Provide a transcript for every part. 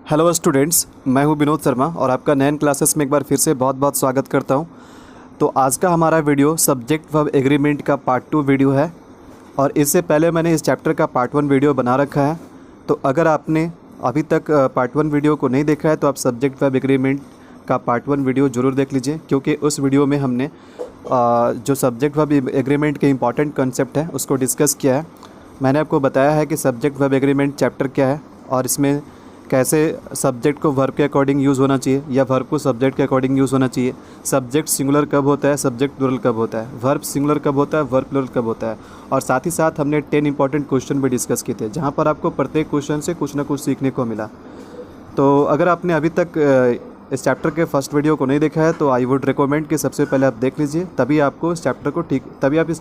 Hello students, मैं हूं विनोद शर्मा और आपका नैन क्लासेस में एक बार फिर से बहुत बहुत स्वागत करता हूं। तो आज का हमारा वीडियो सब्जेक्ट वर्ब एग्रीमेंट का पार्ट 2 वीडियो है और इससे पहले मैंने इस चैप्टर का पार्ट 1 वीडियो बना रखा है। तो अगर आपने अभी तक पार्ट 1 वीडियो को नहीं देखा है तो आप सब्जेक्ट वर्ब एग्रीमेंट का पार्ट 1 वीडियो ज़रूर देख लीजिए, क्योंकि उस वीडियो में हमने जो सब्जेक्ट वर्ब एग्रीमेंट के इंपॉर्टेंट कंसेप्ट है उसको डिस्कस किया है। मैंने आपको बताया है कि सब्जेक्ट वर्ब एग्रीमेंट चैप्टर क्या है और इसमें कैसे सब्जेक्ट को वर्ब के अकॉर्डिंग यूज़ होना चाहिए या वर्ब को सब्जेक्ट के अकॉर्डिंग यूज़ होना चाहिए। सब्जेक्ट सिंगुलर कब होता है, सब्जेक्ट प्लूरल कब होता है, वर्ब सिंगुलर कब होता है, वर्ब प्लूरल कब होता है। और साथ ही साथ हमने 10 इंपॉर्टेंट क्वेश्चन भी डिस्कस किए थे, जहाँ पर आपको प्रत्येक क्वेश्चन से कुछ ना कुछ सीखने को मिला। तो अगर आपने अभी तक इस चैप्टर के फर्स्ट वीडियो को नहीं देखा है तो आई वुड रिकमेंड कि सबसे पहले आप देख लीजिए, तभी आप इस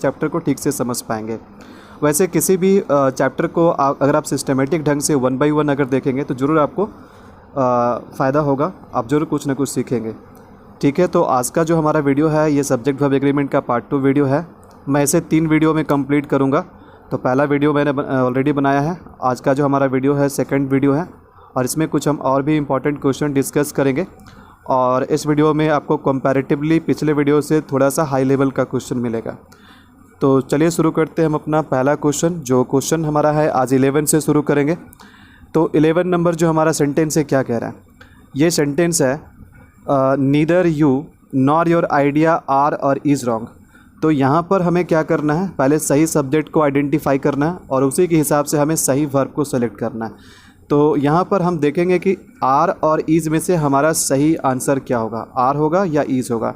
चैप्टर को ठीक से समझ पाएंगे। वैसे किसी भी चैप्टर को अगर आप सिस्टमेटिक ढंग से 1 बाय 1 अगर देखेंगे तो ज़रूर आपको फ़ायदा होगा, आप ज़रूर कुछ ना कुछ सीखेंगे। ठीक है, तो आज का जो हमारा वीडियो है ये सब्जेक्ट वर्ब एग्रीमेंट का पार्ट 2 वीडियो है। मैं इसे 3 वीडियो में कंप्लीट करूँगा। तो पहला वीडियो मैंने ऑलरेडी बनाया है, आज का जो हमारा वीडियो है सेकेंड वीडियो है और इसमें कुछ हम और भी इम्पॉर्टेंट क्वेश्चन डिस्कस करेंगे। और इस वीडियो में आपको कंपैरेटिवली पिछले वीडियो से थोड़ा सा हाई लेवल का क्वेश्चन मिलेगा। तो चलिए शुरू करते हैं हम अपना पहला क्वेश्चन। जो क्वेश्चन हमारा है आज 11 से शुरू करेंगे। तो 11 नंबर जो हमारा सेंटेंस है क्या कह रहा है, ये सेंटेंस है neither you nor your idea are और इज़ रॉन्ग। तो यहाँ पर हमें क्या करना है, पहले सही सब्जेक्ट को आइडेंटिफाई करना है और उसी के हिसाब से हमें सही वर्ब को सेलेक्ट करना है। तो यहाँ पर हम देखेंगे कि आर और इज़ में से हमारा सही आंसर क्या होगा, आर होगा या इज़ होगा।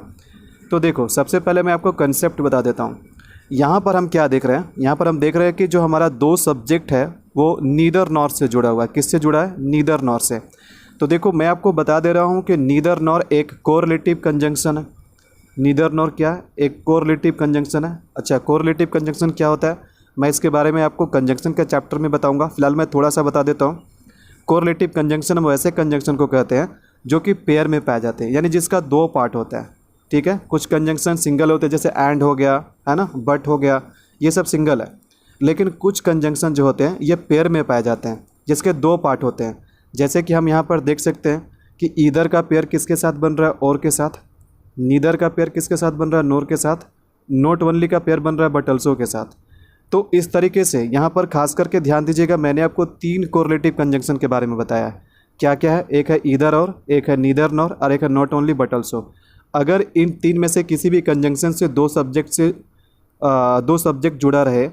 तो देखो, सबसे पहले मैं आपको कंसेप्ट बता देता हूँ। यहाँ पर हम क्या देख रहे हैं, यहाँ पर हम देख रहे हैं कि जो हमारा 2 सब्जेक्ट है वो नीदर नॉर से जुड़ा हुआ है। किससे जुड़ा है? नीदर नॉर से। तो देखो, मैं आपको बता दे रहा हूँ कि नीदर नॉर एक कोरिलेटिव कंजंक्शन है। नीदर नॉर क्या है? एक कोरिलेटिव कंजंक्शन है। अच्छा, कोरिलेटिव कंजंक्शन क्या होता है मैं इसके बारे में आपको कंजंक्शन के चैप्टर में बताऊँगा, फिलहाल मैं थोड़ा सा बता देता हूँ। कोरिलेटिव कंजंक्शन हम वैसे कंजंक्शन को कहते हैं जो कि पेयर में पाए जाते हैं, यानी जिसका 2 पार्ट होता है। ठीक है, कुछ कंजंक्शन सिंगल होते हैं, जैसे एंड हो गया है ना, बट हो गया, ये सब सिंगल है। लेकिन कुछ कंजंक्शन जो होते हैं ये पेयर में पाए जाते हैं जिसके 2 पार्ट होते हैं। जैसे कि हम यहाँ पर देख सकते हैं कि ईदर का पेयर किसके साथ बन रहा है? और के साथ। नीदर का पेयर किसके साथ बन रहा है? नोर के साथ। नॉट ओनली का पेयर बन रहा है बट ऑल्सो के साथ। तो इस तरीके से यहाँ पर खास करके ध्यान दीजिएगा, मैंने आपको 3 कोरिलेटिव कंजंक्शन के बारे में बताया है। क्या क्या है? एक है ईदर और, एक है नीदर नॉर और एक है नॉट ओनली बट ऑल्सो। अगर इन 3 में से किसी भी कंजंक्शन से 2 सब्जेक्ट जुड़ा रहे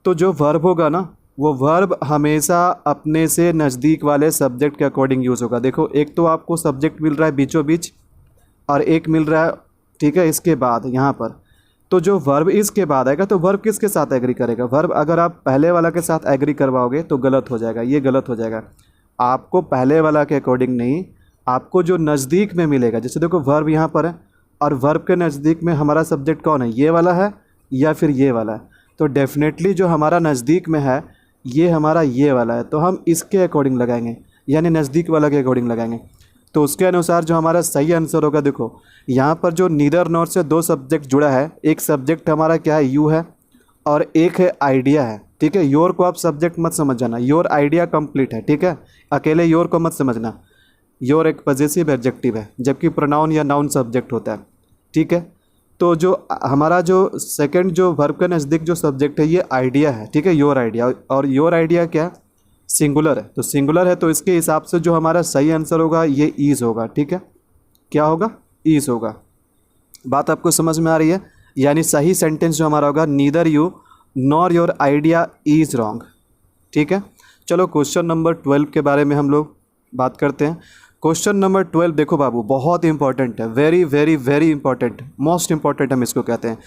तो जो वर्ब होगा ना, वो वर्ब हमेशा अपने से नज़दीक वाले सब्जेक्ट के अकॉर्डिंग यूज़ होगा। देखो, एक तो आपको सब्जेक्ट मिल रहा है बीचों बीच और एक मिल रहा है, ठीक है, इसके बाद यहाँ पर। तो जो वर्ब इसके बाद आएगा तो वर्ब किसके साथ एग्री करेगा? वर्ब अगर आप पहले वाला के साथ एग्री करवाओगे तो गलत हो जाएगा, ये गलत हो जाएगा। आपको पहले वाला के अकॉर्डिंग नहीं, आपको जो नज़दीक में मिलेगा। जैसे देखो, वर्ब यहाँ पर है और वर्ब के नज़दीक में हमारा सब्जेक्ट कौन है? ये वाला है या फिर ये वाला है? तो डेफिनेटली जो हमारा नज़दीक में है ये हमारा ये वाला है, तो हम इसके अकॉर्डिंग लगाएंगे, यानी नज़दीक वाला के अकॉर्डिंग लगाएंगे। तो उसके अनुसार जो हमारा सही आंसर होगा, देखो यहाँ पर जो नीदर नॉर से 2 सब्जेक्ट जुड़ा है, एक सब्जेक्ट हमारा क्या है? यू है और एक है आइडिया है। ठीक है, योर को आप सब्जेक्ट मत समझ जाना, योर आइडिया कंप्लीट है। ठीक है, अकेले योर को मत समझना। योर एक पॉजेसिव एडजेक्टिव है जबकि प्रोनाउन या नाउन सब्जेक्ट होता है। ठीक है, तो जो हमारा जो सेकंड जो वर्ब के नज़दीक जो सब्जेक्ट है ये आइडिया है। ठीक है, योर आइडिया, और योर आइडिया क्या है? सिंगुलर है। तो सिंगुलर है तो इसके हिसाब से जो हमारा सही आंसर होगा ये ईज़ होगा। ठीक है, क्या होगा? ईज़ होगा। बात आपको समझ में आ रही है? यानी सही सेंटेंस जो हमारा होगा neither you nor your idea is wrong. ठीक है, चलो क्वेश्चन नंबर 12 के बारे में हम लोग बात करते हैं। क्वेश्चन नंबर 12 देखो बाबू, बहुत इंपॉर्टेंट है, very very very important, most important हम इसको कहते हैं।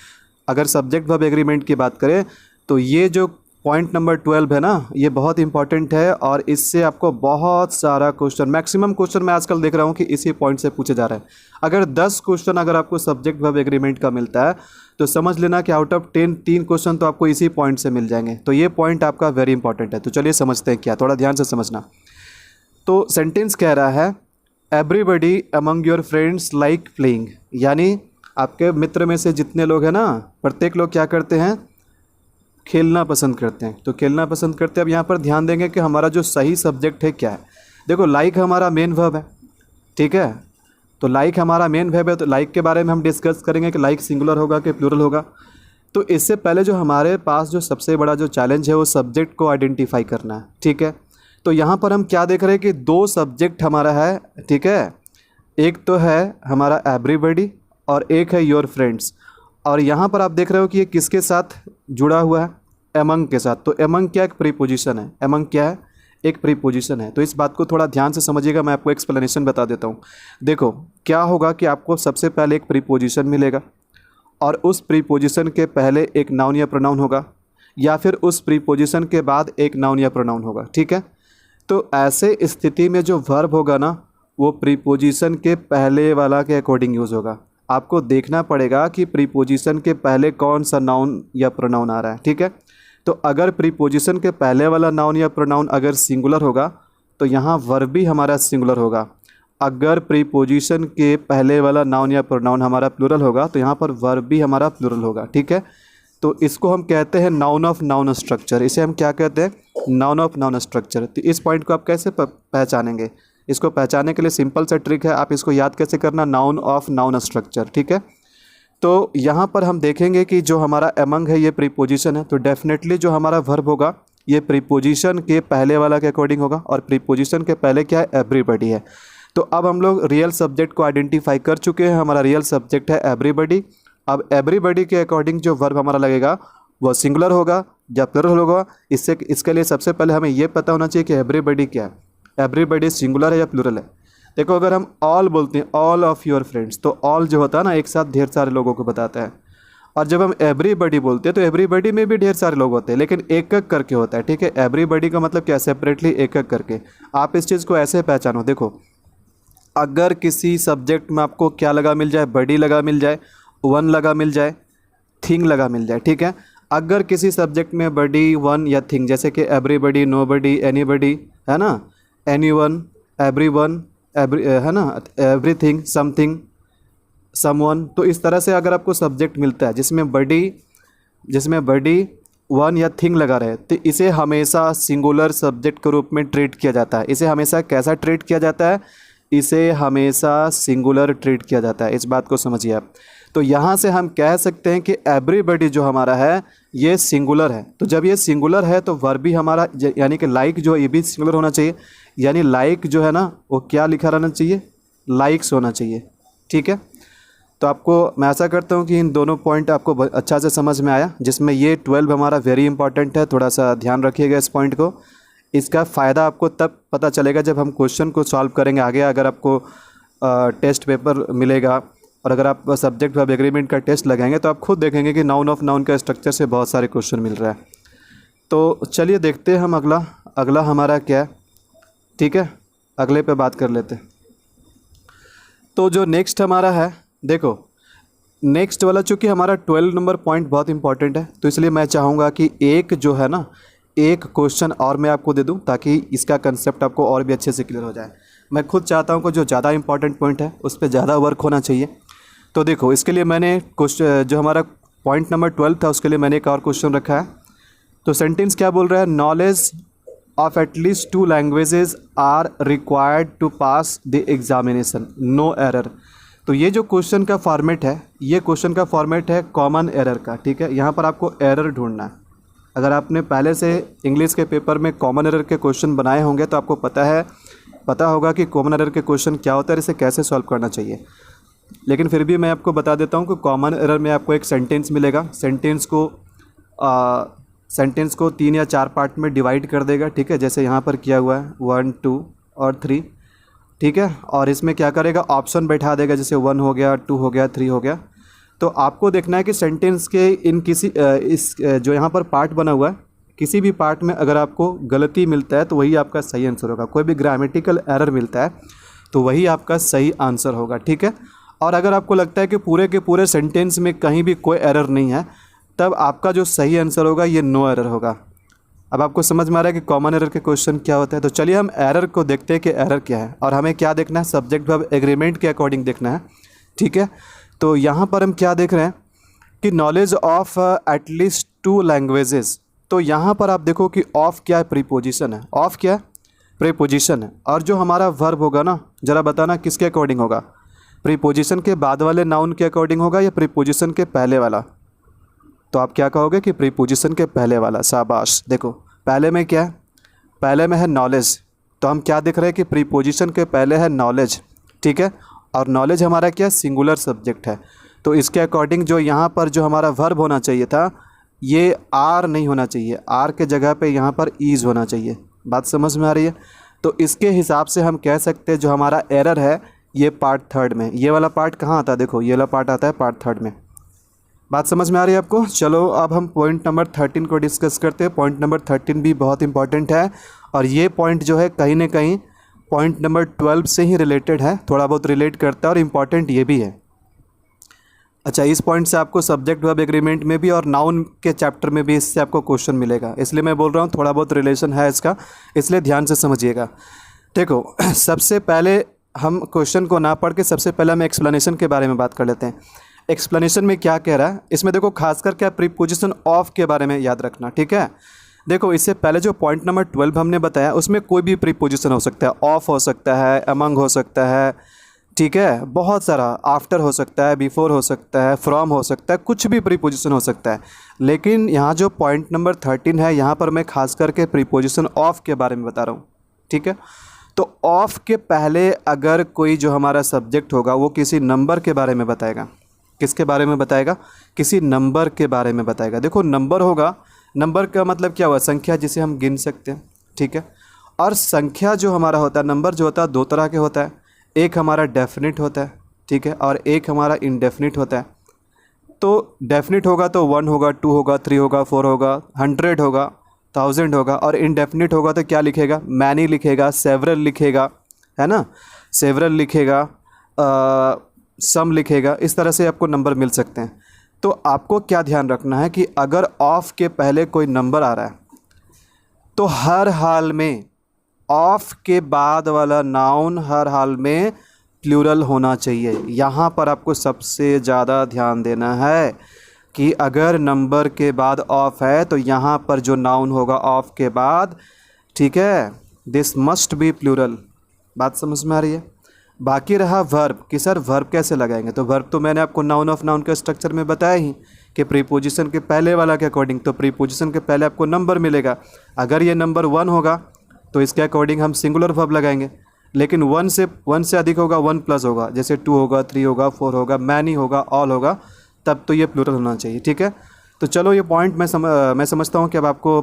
अगर सब्जेक्ट वर्ब एग्रीमेंट की बात करें तो ये जो पॉइंट नंबर 12 है ना, ये बहुत इंपॉर्टेंट है और इससे आपको बहुत सारा क्वेश्चन, मैक्सिमम क्वेश्चन मैं आजकल देख रहा हूँ कि इसी पॉइंट से पूछे जा रहे हैं। अगर 10 क्वेश्चन अगर आपको सब्जेक्ट वर्ब एग्रीमेंट का मिलता है तो समझ लेना कि आउट ऑफ 10 3 क्वेश्चन तो आपको इसी पॉइंट से मिल जाएंगे। तो ये पॉइंट आपका वेरी इंपॉर्टेंट है। तो चलिए समझते हैं क्या, थोड़ा ध्यान से समझना। तो सेंटेंस कह रहा है everybody among your friends like playing, यानी आपके मित्र में से जितने लोग हैं ना, प्रत्येक लोग क्या करते हैं? खेलना पसंद करते हैं। तो खेलना पसंद करते हैं। अब यहाँ पर ध्यान देंगे कि हमारा जो सही सब्जेक्ट है क्या है। देखो लाइक हमारा मेन वर्ब है, ठीक है। तो लाइक हमारा मेन वर्ब है, तो लाइक के बारे में हम डिस्कस करेंगे कि लाइक सिंगुलर होगा कि प्लूरल होगा। तो इससे पहले जो हमारे पास जो सबसे बड़ा जो चैलेंज है वो सब्जेक्ट को आइडेंटिफाई करना है, ठीक है। तो यहाँ पर हम क्या देख रहे हैं कि दो सब्जेक्ट हमारा है, ठीक है। एक तो है हमारा एवरीबॉडी और एक है योर फ्रेंड्स। और यहाँ पर आप देख रहे हो कि ये किसके साथ जुड़ा हुआ है, एमंग के साथ। तो एमंग क्या एक प्रीपोजिशन है, एमंग क्या है एक प्रीपोजिशन है। तो इस बात को थोड़ा ध्यान से समझिएगा, मैं आपको एक्सप्लेनेशन बता देता हूँ। देखो क्या होगा कि आपको सबसे पहले एक प्रीपोजिशन मिलेगा और उस प्रीपोजिशन के पहले एक नाउन या प्रोनाउन होगा, या फिर उस प्रीपोजिशन के बाद एक नाउन या प्रोनाउन होगा, ठीक है। तो ऐसे स्थिति में जो वर्ब होगा ना वो प्रीपोजिशन के पहले वाला के अकॉर्डिंग यूज़ होगा। आपको देखना पड़ेगा कि प्रीपोजिशन के पहले कौन सा नाउन या प्रोनाउन आ रहा है, ठीक है। तो अगर प्रीपोजिशन के पहले वाला नाउन या प्रोनाउन अगर सिंगुलर होगा तो यहाँ वर्ब भी हमारा सिंगुलर होगा। अगर प्रीपोजिशन के पहले वाला नाउन या प्रोनाउन हमारा प्लूरल होगा तो यहाँ पर वर्ब भी हमारा प्लूरल होगा, ठीक है। तो इसको हम कहते हैं नाउन ऑफ नाउन स्ट्रक्चर। इसे हम क्या कहते हैं, नाउन ऑफ नाउन स्ट्रक्चर। तो इस पॉइंट को आप कैसे पहचानेंगे, इसको पहचानने के लिए सिंपल सा ट्रिक है, आप इसको याद कैसे करना, नाउन ऑफ नाउन स्ट्रक्चर, ठीक है। तो यहाँ पर हम देखेंगे कि जो हमारा एमंग है ये प्रीपोजिशन है, तो डेफिनेटली जो हमारा वर्ब होगा ये प्रीपोजिशन के पहले वाला के अकॉर्डिंग होगा, और प्रीपोजिशन के पहले क्या है, एवरीबॉडी है। तो अब हम लोग रियल सब्जेक्ट को आइडेंटिफाई कर चुके हैं, हमारा रियल सब्जेक्ट है एवरीबॉडी। अब एवरीबॉडी के अकॉर्डिंग जो वर्ब हमारा लगेगा वो सिंगुलर होगा या प्लूरल होगा। इसके लिए सबसे पहले हमें ये पता होना चाहिए कि एवरीबॉडी क्या है, एवरीबॉडी सिंगुलर है या प्लूरल है। देखो अगर हम ऑल बोलते हैं, ऑल ऑफ योर फ्रेंड्स, तो ऑल जो होता है ना एक साथ ढेर सारे लोगों को बताता है। और जब हम एवरीबॉडी बोलते हैं तो एवरीबॉडी में भी ढेर सारे लोग होते हैं लेकिन एक एक करके होता है, ठीक है। एवरीबॉडी का मतलब क्या, सेपरेटली एक एक करके। आप इस चीज़ को ऐसे पहचानो, देखो अगर किसी सब्जेक्ट में आपको क्या लगा मिल जाए, बडी लगा मिल जाए, वन लगा मिल जाए, थिंग लगा मिल जाए, ठीक है। अगर किसी सब्जेक्ट में बडी, वन या थिंग, जैसे कि एवरीबॉडी, नोबडी, एनीबडी, है ना, एनीवन, एवरीवन, है ना, एवरीथिंग, समथिंग, समवन, तो इस तरह से अगर आपको सब्जेक्ट मिलता है जिसमें बडी, वन या थिंग लगा रहे, तो इसे हमेशा सिंगुलर सब्जेक्ट के रूप में ट्रीट किया जाता है। इसे हमेशा कैसा ट्रीट किया जाता है, इसे हमेशा सिंगुलर ट्रीट किया जाता है, इस बात को समझिए आप। तो यहाँ से हम कह सकते हैं कि एवरीबॉडी जो हमारा है ये सिंगुलर है। तो जब ये सिंगुलर है तो वर्ब भी हमारा यानी कि लाइक जो है ये भी सिंगुलर होना चाहिए, यानी लाइक जो है ना वो क्या लिखा रहना चाहिए, लाइक्स होना चाहिए, ठीक है। तो आपको मैं ऐसा करता हूँ कि इन दोनों पॉइंट आपको अच्छा से समझ में आया, जिसमें ये 12 हमारा वेरी इंपॉर्टेंट है, थोड़ा सा ध्यान रखिएगा इस पॉइंट को। इसका फ़ायदा आपको तब पता चलेगा जब हम क्वेश्चन को सॉल्व करेंगे आगे। अगर आपको टेस्ट पेपर मिलेगा और अगर आप सब्जेक्ट वर्ब एग्रीमेंट का टेस्ट लगाएंगे तो आप खुद देखेंगे कि नाउन ऑफ नाउन का स्ट्रक्चर से बहुत सारे क्वेश्चन मिल रहा है। तो चलिए देखते हैं हम अगला हमारा क्या है, ठीक है, अगले पे बात कर लेते हैं। तो जो नेक्स्ट हमारा है, देखो नेक्स्ट वाला चूँकि हमारा 12 नंबर पॉइंट बहुत इंपॉर्टेंट है, तो इसलिए मैं चाहूँगा कि एक जो है ना एक क्वेश्चन और मैं आपको दे दूं ताकि इसका कंसेप्ट आपको और भी अच्छे से क्लियर हो जाए। मैं खुद चाहता हूं कि जो ज़्यादा इंपॉर्टेंट पॉइंट है उस पर ज़्यादा वर्क होना चाहिए। तो देखो इसके लिए मैंने क्वेश्चन जो हमारा पॉइंट नंबर 12 था उसके लिए मैंने एक और क्वेश्चन रखा है। तो सेंटेंस क्या बोल रहा है, knowledge of at least 2 languages are required to pass the examination, no error. तो ये जो क्वेश्चन का फॉर्मेट है, ये क्वेश्चन का फॉर्मेट है कॉमन एरर का, ठीक है। यहाँ पर आपको एरर ढूंढना है। अगर आपने पहले से इंग्लिश के पेपर में कॉमन एरर के क्वेश्चन बनाए होंगे तो आपको पता होगा कि कॉमन एरर के क्वेश्चन क्या होता है और इसे कैसे सॉल्व करना चाहिए। लेकिन फिर भी मैं आपको बता देता हूँ कि कॉमन एरर में आपको एक सेंटेंस मिलेगा। सेंटेंस को 3 या 4 पार्ट में डिवाइड कर देगा, ठीक है, जैसे यहाँ पर किया हुआ है 1, 2 और 3, ठीक है। और इसमें क्या करेगा, ऑप्शन बैठा देगा, जैसे 1 हो गया, 2 हो गया, 3 हो गया। तो आपको देखना है कि सेंटेंस के इन किसी इस जो यहाँ पर पार्ट बना हुआ है, किसी भी पार्ट में अगर आपको गलती मिलता है तो वही आपका सही आंसर होगा। कोई भी ग्रामेटिकल एरर मिलता है तो वही आपका सही आंसर होगा, ठीक है। और अगर आपको लगता है कि पूरे के पूरे सेंटेंस में कहीं भी कोई एरर नहीं है, तब आपका जो सही आंसर होगा ये नो एरर होगा। अब आपको समझ में आ रहा है कि कॉमन एरर के क्वेश्चन क्या होता है। तो चलिए हम एरर को देखते हैं कि एरर क्या है, और हमें क्या देखना है, सब्जेक्ट वर्ब एग्रीमेंट के अकॉर्डिंग देखना है, ठीक है। तो यहाँ पर हम क्या देख रहे हैं कि नॉलेज ऑफ एटलीस्ट 2 लैंग्वेजेस। तो यहाँ पर आप देखो कि ऑफ क्या है, प्रीपोजिशन है। ऑफ क्या है, प्रीपोजिशन है। और जो हमारा वर्ब होगा ना, ज़रा बताना किसके अकॉर्डिंग होगा, प्रीपोजिशन के बाद वाले नाउन के अकॉर्डिंग होगा या प्रीपोजिशन के पहले वाला। तो आप क्या कहोगे कि प्रीपोजिशन के पहले वाला। शाबाश। देखो पहले में क्या है, पहले में है नॉलेज, तो हम क्या देख रहे हैं कि प्रीपोजिशन के पहले है नॉलेज, ठीक है। और नॉलेज हमारा क्या, सिंगुलर सब्जेक्ट है। तो इसके अकॉर्डिंग जो यहाँ पर जो हमारा वर्ब होना चाहिए था, ये आर नहीं होना चाहिए, आर के जगह पे यहाँ पर ईज़ होना चाहिए। बात समझ में आ रही है। तो इसके हिसाब से हम कह सकते हैं जो हमारा एरर है ये पार्ट थर्ड में। ये वाला पार्ट कहाँ आता है, देखो ये वाला पार्ट आता है पार्ट थर्ड में। बात समझ में आ रही है आपको। चलो अब हम पॉइंट नंबर 13 को डिस्कस करते हैं। पॉइंट नंबर 13 भी बहुत इंपॉर्टेंट है, और ये पॉइंट जो है कहीं ना कहीं पॉइंट नंबर 12 से ही रिलेटेड है, थोड़ा बहुत रिलेट करता है और इम्पॉर्टेंट ये भी है। अच्छा, इस पॉइंट से आपको सब्जेक्ट वर्ब एग्रीमेंट में भी और नाउन के चैप्टर में भी इससे आपको क्वेश्चन मिलेगा, इसलिए मैं बोल रहा हूँ थोड़ा बहुत रिलेशन है इसका, इसलिए ध्यान से समझिएगा। देखो सबसे पहले हम क्वेश्चन को ना पढ़ के सबसे पहले हम एक्सप्लेनेशन के बारे में बात कर लेते हैं। एक्सप्लेनेशन में क्या कह रहा है, इसमें देखो खासकर क्या प्रीपोजिशन ऑफ के बारे में याद रखना, ठीक है। देखो इससे पहले जो पॉइंट नंबर 12 हमने बताया उसमें कोई भी प्रीपोजिशन हो सकता है, ऑफ हो सकता है, अमंग हो सकता है, ठीक है, बहुत सारा, आफ्टर हो सकता है, बिफोर हो सकता है, फ्रॉम हो सकता है, कुछ भी प्रीपोजिशन हो सकता है। लेकिन यहाँ जो पॉइंट नंबर 13 है यहाँ पर मैं खास करके प्रीपोजिशन ऑफ के बारे में बता रहा हूँ, ठीक है। तो ऑफ के पहले अगर कोई जो हमारा सब्जेक्ट होगा वो किसी नंबर के बारे में बताएगा, किसके बारे में बताएगा, किसी नंबर के बारे में बताएगा। देखो नंबर होगा, नंबर का मतलब क्या हुआ, संख्या जिसे हम गिन सकते हैं, ठीक है। और संख्या जो हमारा होता है, नंबर जो होता है दो तरह के होता है, एक हमारा डेफिनिट होता है, ठीक है, और एक हमारा इनडेफिनिट होता है। तो डेफिनिट होगा तो 1 होगा, 2 होगा, 3 होगा, 4 होगा, 100 होगा, 1000 होगा। और इनडेफिनिट होगा तो क्या लिखेगा, मैनी लिखेगा, सेवरल लिखेगा, है ना, सेवरल लिखेगा, सम लिखेगा। इस तरह से आपको नंबर मिल सकते हैं। तो आपको क्या ध्यान रखना है कि अगर ऑफ के पहले कोई नंबर आ रहा है तो हर हाल में ऑफ के बाद वाला नाउन हर हाल में प्लूरल होना चाहिए। यहाँ पर आपको सबसे ज़्यादा ध्यान देना है कि अगर नंबर के बाद ऑफ है तो यहाँ पर जो नाउन होगा ऑफ के बाद, ठीक है, दिस मस्ट बी प्लूरल। बात समझ में आ रही है। बाकी रहा वर्ब कि सर वर्ब कैसे लगाएंगे, तो वर्ब तो मैंने आपको नाउन ऑफ नाउन के स्ट्रक्चर में बताया ही कि प्रीपोजिशन के पहले वाला के अकॉर्डिंग, तो प्रीपोजिशन के पहले आपको नंबर मिलेगा। अगर ये नंबर 1 होगा तो इसके अकॉर्डिंग हम सिंगुलर वर्ब लगाएंगे, लेकिन 1 से अधिक होगा, 1 प्लस होगा, जैसे 2 होगा, 3 होगा, 4 होगा, मैनी होगा, ऑल होगा, तब तो ये प्लूरल होना चाहिए, ठीक है। तो चलो ये पॉइंट मैं समझता हूँ कि अब आपको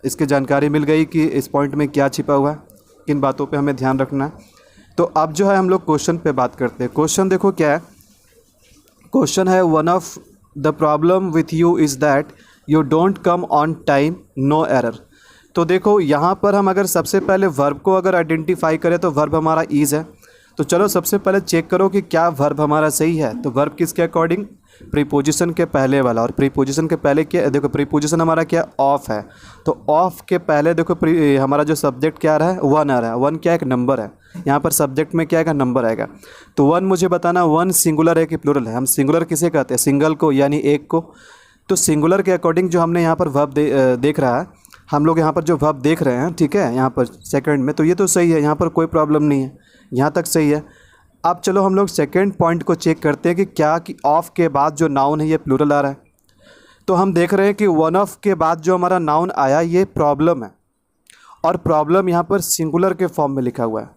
इसकी जानकारी मिल गई कि इस पॉइंट में क्या छिपा हुआ है, किन बातों पे हमें ध्यान रखना है। तो अब जो है हम लोग क्वेश्चन पे बात करते हैं। क्वेश्चन देखो क्या है, क्वेश्चन है one of the problem with you is that you don't come on time, no error. तो देखो यहाँ पर हम अगर सबसे पहले वर्ब को अगर आइडेंटिफाई करें तो वर्ब हमारा इज़ है। तो चलो सबसे पहले चेक करो कि क्या वर्ब हमारा सही है। तो वर्ब किसके अकॉर्डिंग, प्रीपोजिशन के पहले वाला। और प्रीपोजिशन के पहले क्या, देखो प्रीपोजिशन हमारा क्या, ऑफ है। तो ऑफ के पहले देखो हमारा जो सब्जेक्ट क्या आ रहा है, 1 आ रहा है। 1 क्या, एक नंबर है। यहाँ पर सब्जेक्ट में क्या आएगा, नंबर आएगा। तो 1 मुझे बताना 1 सिंगुलर है कि प्लूरल है। हम सिंगुलर किसे कहते हैं, सिंगल को, यानी एक को। तो सिंगुलर के अकॉर्डिंग जो हमने यहाँ पर वर्ब देख रहा है, हम लोग यहाँ पर जो वर्ब देख रहे हैं, ठीक है, यहाँ पर सेकंड में, तो ये तो सही है, यहाँ पर कोई प्रॉब्लम नहीं है, यहाँ तक सही है। अब चलो हम लोग सेकंड पॉइंट को चेक करते हैं कि क्या कि ऑफ के बाद जो नाउन है ये प्लूरल आ रहा है। तो हम देख रहे हैं कि वन ऑफ के बाद जो हमारा नाउन आया ये प्रॉब्लम है, और प्रॉब्लम यहाँ पर सिंगुलर के फॉर्म में लिखा हुआ है,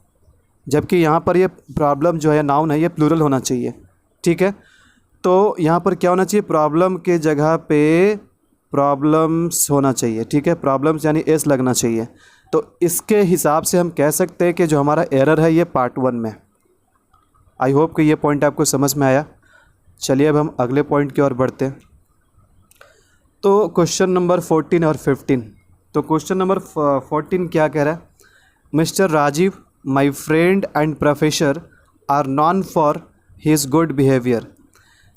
जबकि यहाँ पर ये प्रॉब्लम जो है नाउन है ये प्लूरल होना चाहिए, ठीक है। तो यहाँ पर क्या होना चाहिए, प्रॉब्लम के जगह पे प्रॉब्लम्स होना चाहिए, ठीक है, प्रॉब्लम्स यानी एस लगना चाहिए। तो इसके हिसाब से हम कह सकते हैं कि जो हमारा एरर है ये पार्ट 1 में। आई होप कि ये पॉइंट आपको समझ में आया। चलिए अब हम अगले पॉइंट की ओर बढ़ते हैं। तो क्वेश्चन नंबर 14 और 15। तो क्वेश्चन नंबर 14 क्या कह रहा है, mister Rajiv my friend and professor are known for his good behaviour.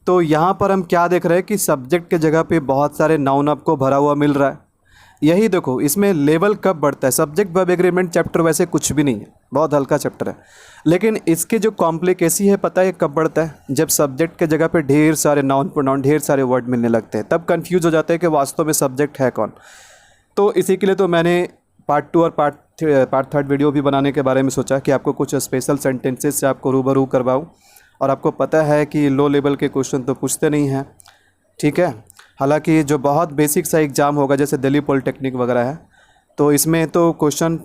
तो यहाँ पर हम क्या देख रहे हैं कि सब्जेक्ट के जगह पे बहुत सारे नाउन आपको भरा हुआ मिल रहा है। यही देखो इसमें लेवल कब बढ़ता है, सब्जेक्ट वर्ब एग्रीमेंट चैप्टर वैसे कुछ भी नहीं है, बहुत हल्का चैप्टर है, लेकिन इसके जो कॉम्प्लिकेसी है पता है कब बढ़ता है, जब सब्जेक्ट के जगह पे ढेर सारे नाउन प्रोनाउन, ढेर सारे वर्ड मिलने लगते हैं, तब कंफ्यूज हो जाते हैं कि वास्तव में सब्जेक्ट है कौन। तो इसी के लिए तो मैंने पार्ट 2 और पार्ट पार्ट थर्ड वीडियो भी बनाने के बारे में सोचा कि आपको कुछ स्पेशल सेंटेंसेस से आपको रूबरू करवाऊँ। और आपको पता है कि लो लेवल के क्वेश्चन तो पूछते नहीं हैं, ठीक है। हालांकि जो बहुत बेसिक सा एग्ज़ाम होगा जैसे दिल्ली पॉलिटेक्निक वगैरह है, तो इसमें तो क्वेश्चन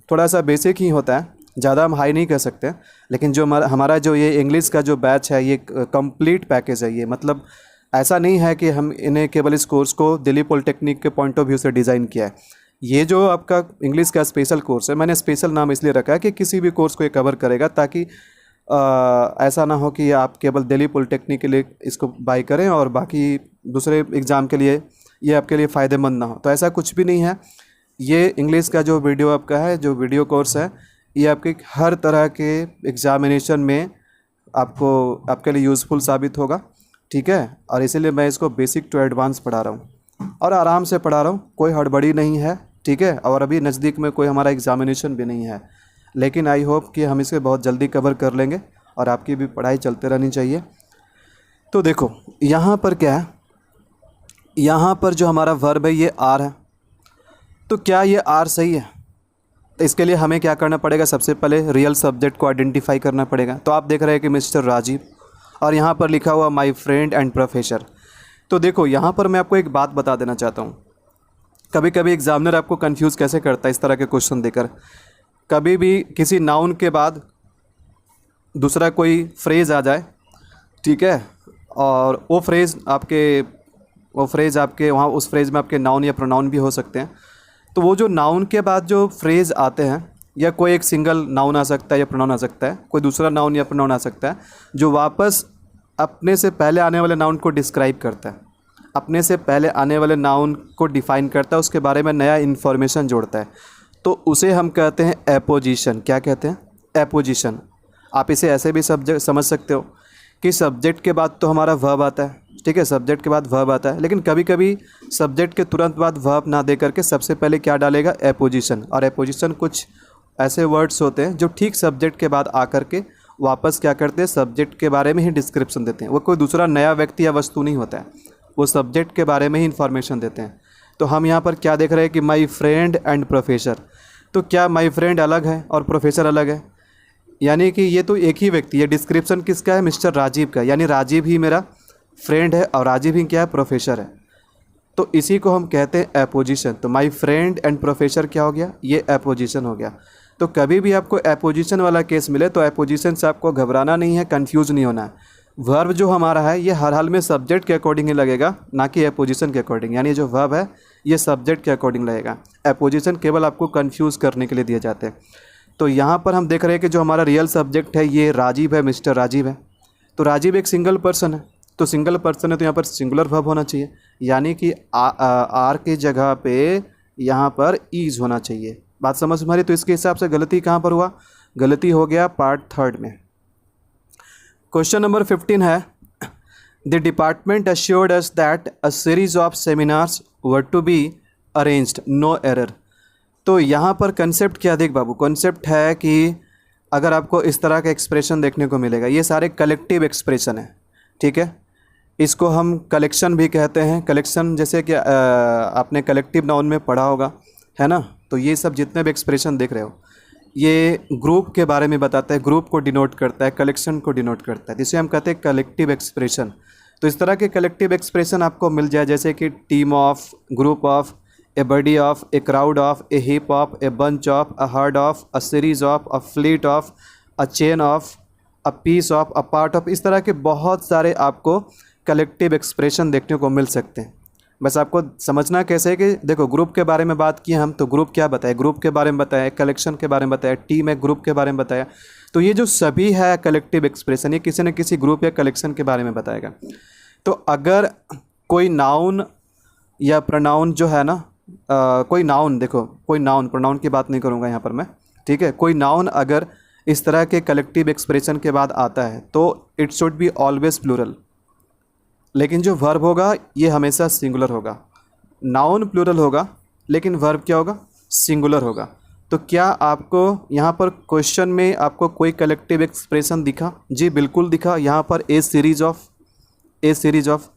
थोड़ा सा बेसिक ही होता है, ज़्यादा हम हाई नहीं कह सकते। लेकिन जो हमारा जो ये इंग्लिश का जो बैच है ये कंप्लीट पैकेज है। ये मतलब ऐसा नहीं है कि हम इन्हें केवल इस कोर्स को दिल्ली पॉलिटेक्निक के पॉइंट ऑफ व्यू से डिज़ाइन किया है। ये जो आपका इंग्लिश का स्पेशल कोर्स है, मैंने स्पेशल नाम इसलिए रखा है कि किसी भी कोर्स को ये कवर करेगा, ताकि ऐसा ना हो कि आप केवल दिल्ली पॉलिटेक्निक के लिए इसको बाय करें और बाकी दूसरे एग्ज़ाम के लिए ये आपके लिए फ़ायदेमंद ना हो। तो ऐसा कुछ भी नहीं है। ये इंग्लिश का जो वीडियो आपका है, जो वीडियो कोर्स है, ये आपके हर तरह के एग्ज़ामिनेशन में आपके लिए यूज़फुल साबित होगा, ठीक है। और इसीलिए मैं इसको बेसिक टू एडवांस पढ़ा रहा हूँ और आराम से पढ़ा रहा हूँ, कोई हड़बड़ी नहीं है, ठीक है। और अभी नज़दीक में कोई हमारा एग्ज़ामिनेशन भी नहीं है, लेकिन आई होप कि हम इसे बहुत जल्दी कवर कर लेंगे और आपकी भी पढ़ाई चलते रहनी चाहिए। तो देखो यहाँ पर क्या है, यहाँ पर जो हमारा वर्ब है ये आर है। तो क्या ये आर सही है? तो इसके लिए हमें क्या करना पड़ेगा, सबसे पहले रियल सब्जेक्ट को आइडेंटिफाई करना पड़ेगा। तो आप देख रहे हैं कि मिस्टर राजीव और यहाँ पर लिखा हुआ माय फ्रेंड एंड प्रोफेसर। तो देखो यहाँ पर मैं आपको एक बात बता देना चाहता हूँ। कभी कभी एग्जामिनर आपको कंफ्यूज कैसे करता है इस तरह के क्वेश्चन देकर। कभी भी किसी नाउन के बाद दूसरा कोई फ्रेज़ आ जाए, ठीक है, और वो फ्रेज़ आपके वहाँ उस फ्रेज़ में आपके नाउन या प्रोनाउन भी हो सकते हैं। तो वो जो नाउन के बाद जो फ्रेज़ आते हैं, या कोई एक सिंगल नाउन आ सकता है या प्रोनाउन आ सकता है, कोई दूसरा नाउन या प्रोनाउन आ सकता है, जो वापस अपने से पहले आने वाले नाउन को डिस्क्राइब करता है, अपने से पहले आने वाले नाउन को डिफ़ाइन करता है, उसके बारे में नया इन्फॉर्मेशन जोड़ता है, तो उसे हम कहते हैं एपोजिशन। क्या कहते हैं? एपोजिशन। आप इसे ऐसे भी सब्जेक्ट समझ सकते हो कि सब्जेक्ट के बाद तो हमारा वर्ब आता है, ठीक है, सब्जेक्ट के बाद वर्ब आता है, लेकिन कभी कभी सब्जेक्ट के तुरंत बाद वर्ब ना दे करके सबसे पहले क्या डालेगा? एपोजिशन। और एपोजिशन कुछ ऐसे वर्ड्स होते हैं जो ठीक सब्जेक्ट के बाद आकर के वापस क्या करते हैं? सब्जेक्ट के बारे में ही डिस्क्रिप्शन देते हैं। वो कोई दूसरा नया व्यक्ति या वस्तु नहीं होता है, वो सब्जेक्ट के बारे में ही इन्फॉर्मेशन देते हैं। तो हम यहाँ पर क्या देख रहे हैं कि माई फ्रेंड एंड प्रोफेसर। तो क्या माई फ्रेंड अलग है और प्रोफेसर अलग है? यानी कि ये तो एक ही व्यक्ति है। डिस्क्रिप्शन किसका है? मिस्टर राजीव का। यानी राजीव ही मेरा फ्रेंड है और राजीव ही क्या है? प्रोफेसर है। तो इसी को हम कहते हैं एपोजिशन। तो माई फ्रेंड एंड प्रोफेसर क्या हो गया? ये एपोजिशन हो गया। तो कभी भी आपको एपोजिशन वाला केस मिले तो एपोजिशन से आपको घबराना नहीं है, कंफ्यूज नहीं होना है। वर्ब जो हमारा है ये हर हाल में सब्जेक्ट के अकॉर्डिंग ही लगेगा, ना कि एपोजिशन के अकॉर्डिंग। यानी जो वर्ब है ये सब्जेक्ट के अकॉर्डिंग लगेगा। एपोजिशन केवल आपको कंफ्यूज करने के लिए दिए जाते हैं। तो यहाँ पर हम देख रहे हैं कि जो हमारा रियल सब्जेक्ट है ये राजीव है, मिस्टर राजीव है। तो राजीव एक सिंगल पर्सन है, तो सिंगल पर्सन है तो यहाँ पर सिंगुलर वर्ब होना चाहिए, यानी कि आर की जगह पे यहाँ पर ईज होना चाहिए। बात समझ में आ रही? तो इसके हिसाब से गलती कहाँ पर हुआ? गलती हो गया पार्ट थर्ड में। क्वेश्चन नंबर 15 है, the department assured us that a series of seminars were to be arranged, no error। तो यहाँ पर कंसेप्ट क्या देख बाबू, कंसेप्ट है कि अगर आपको इस तरह का एक्सप्रेशन देखने को मिलेगा, ये सारे कलेक्टिव एक्सप्रेशन है, ठीक है। इसको हम कलेक्शन भी कहते हैं। कलेक्शन जैसे कि आपने कलेक्टिव नाउन में पढ़ा होगा, है ना। तो ये सब जितने भी एक्सप्रेशन देख रहे हो ये ग्रुप के बारे में बताता है, ग्रुप को डिनोट करता है, कलेक्शन को डिनोट करता है, जिसे हम कहते हैं कलेक्टिव एक्सप्रेशन। तो इस तरह के कलेक्टिव एक्सप्रेशन आपको मिल जाए जैसे कि team of, group of, a body of, a crowd of, a heap of, a bunch of, a herd of, a series of, a fleet of, a chain of, a piece of, a part of. इस तरह के बहुत सारे आपको collective expression देखने को मिल सकते हैं। बस आपको समझना कैसे है कि देखो ग्रुप के बारे में बात की हम, तो ग्रुप क्या बताया? ग्रुप के बारे में बताया, कलेक्शन के बारे में बताया, टीम है ग्रुप के बारे में बताया। तो ये जो सभी है कलेक्टिव एक्सप्रेशन, ये किसी न किसी ग्रुप या कलेक्शन के बारे में बताएगा। तो अगर कोई नाउन या प्रोनाउन जो है ना, कोई नाउन, देखो कोई नाउन, प्रोनाउन की बात नहीं करूँगा यहाँ पर मैं, ठीक है। कोई नाउन अगर इस तरह के कलेक्टिव एक्सप्रेशन के बाद आता है तो it should be always plural, लेकिन जो वर्ब होगा ये हमेशा सिंगुलर होगा। नाउन प्लूरल होगा लेकिन वर्ब क्या होगा? सिंगुलर होगा। तो क्या आपको यहाँ पर क्वेश्चन में आपको कोई कलेक्टिव एक्सप्रेशन दिखा? जी बिल्कुल दिखा, यहाँ पर ए सीरीज ऑफ।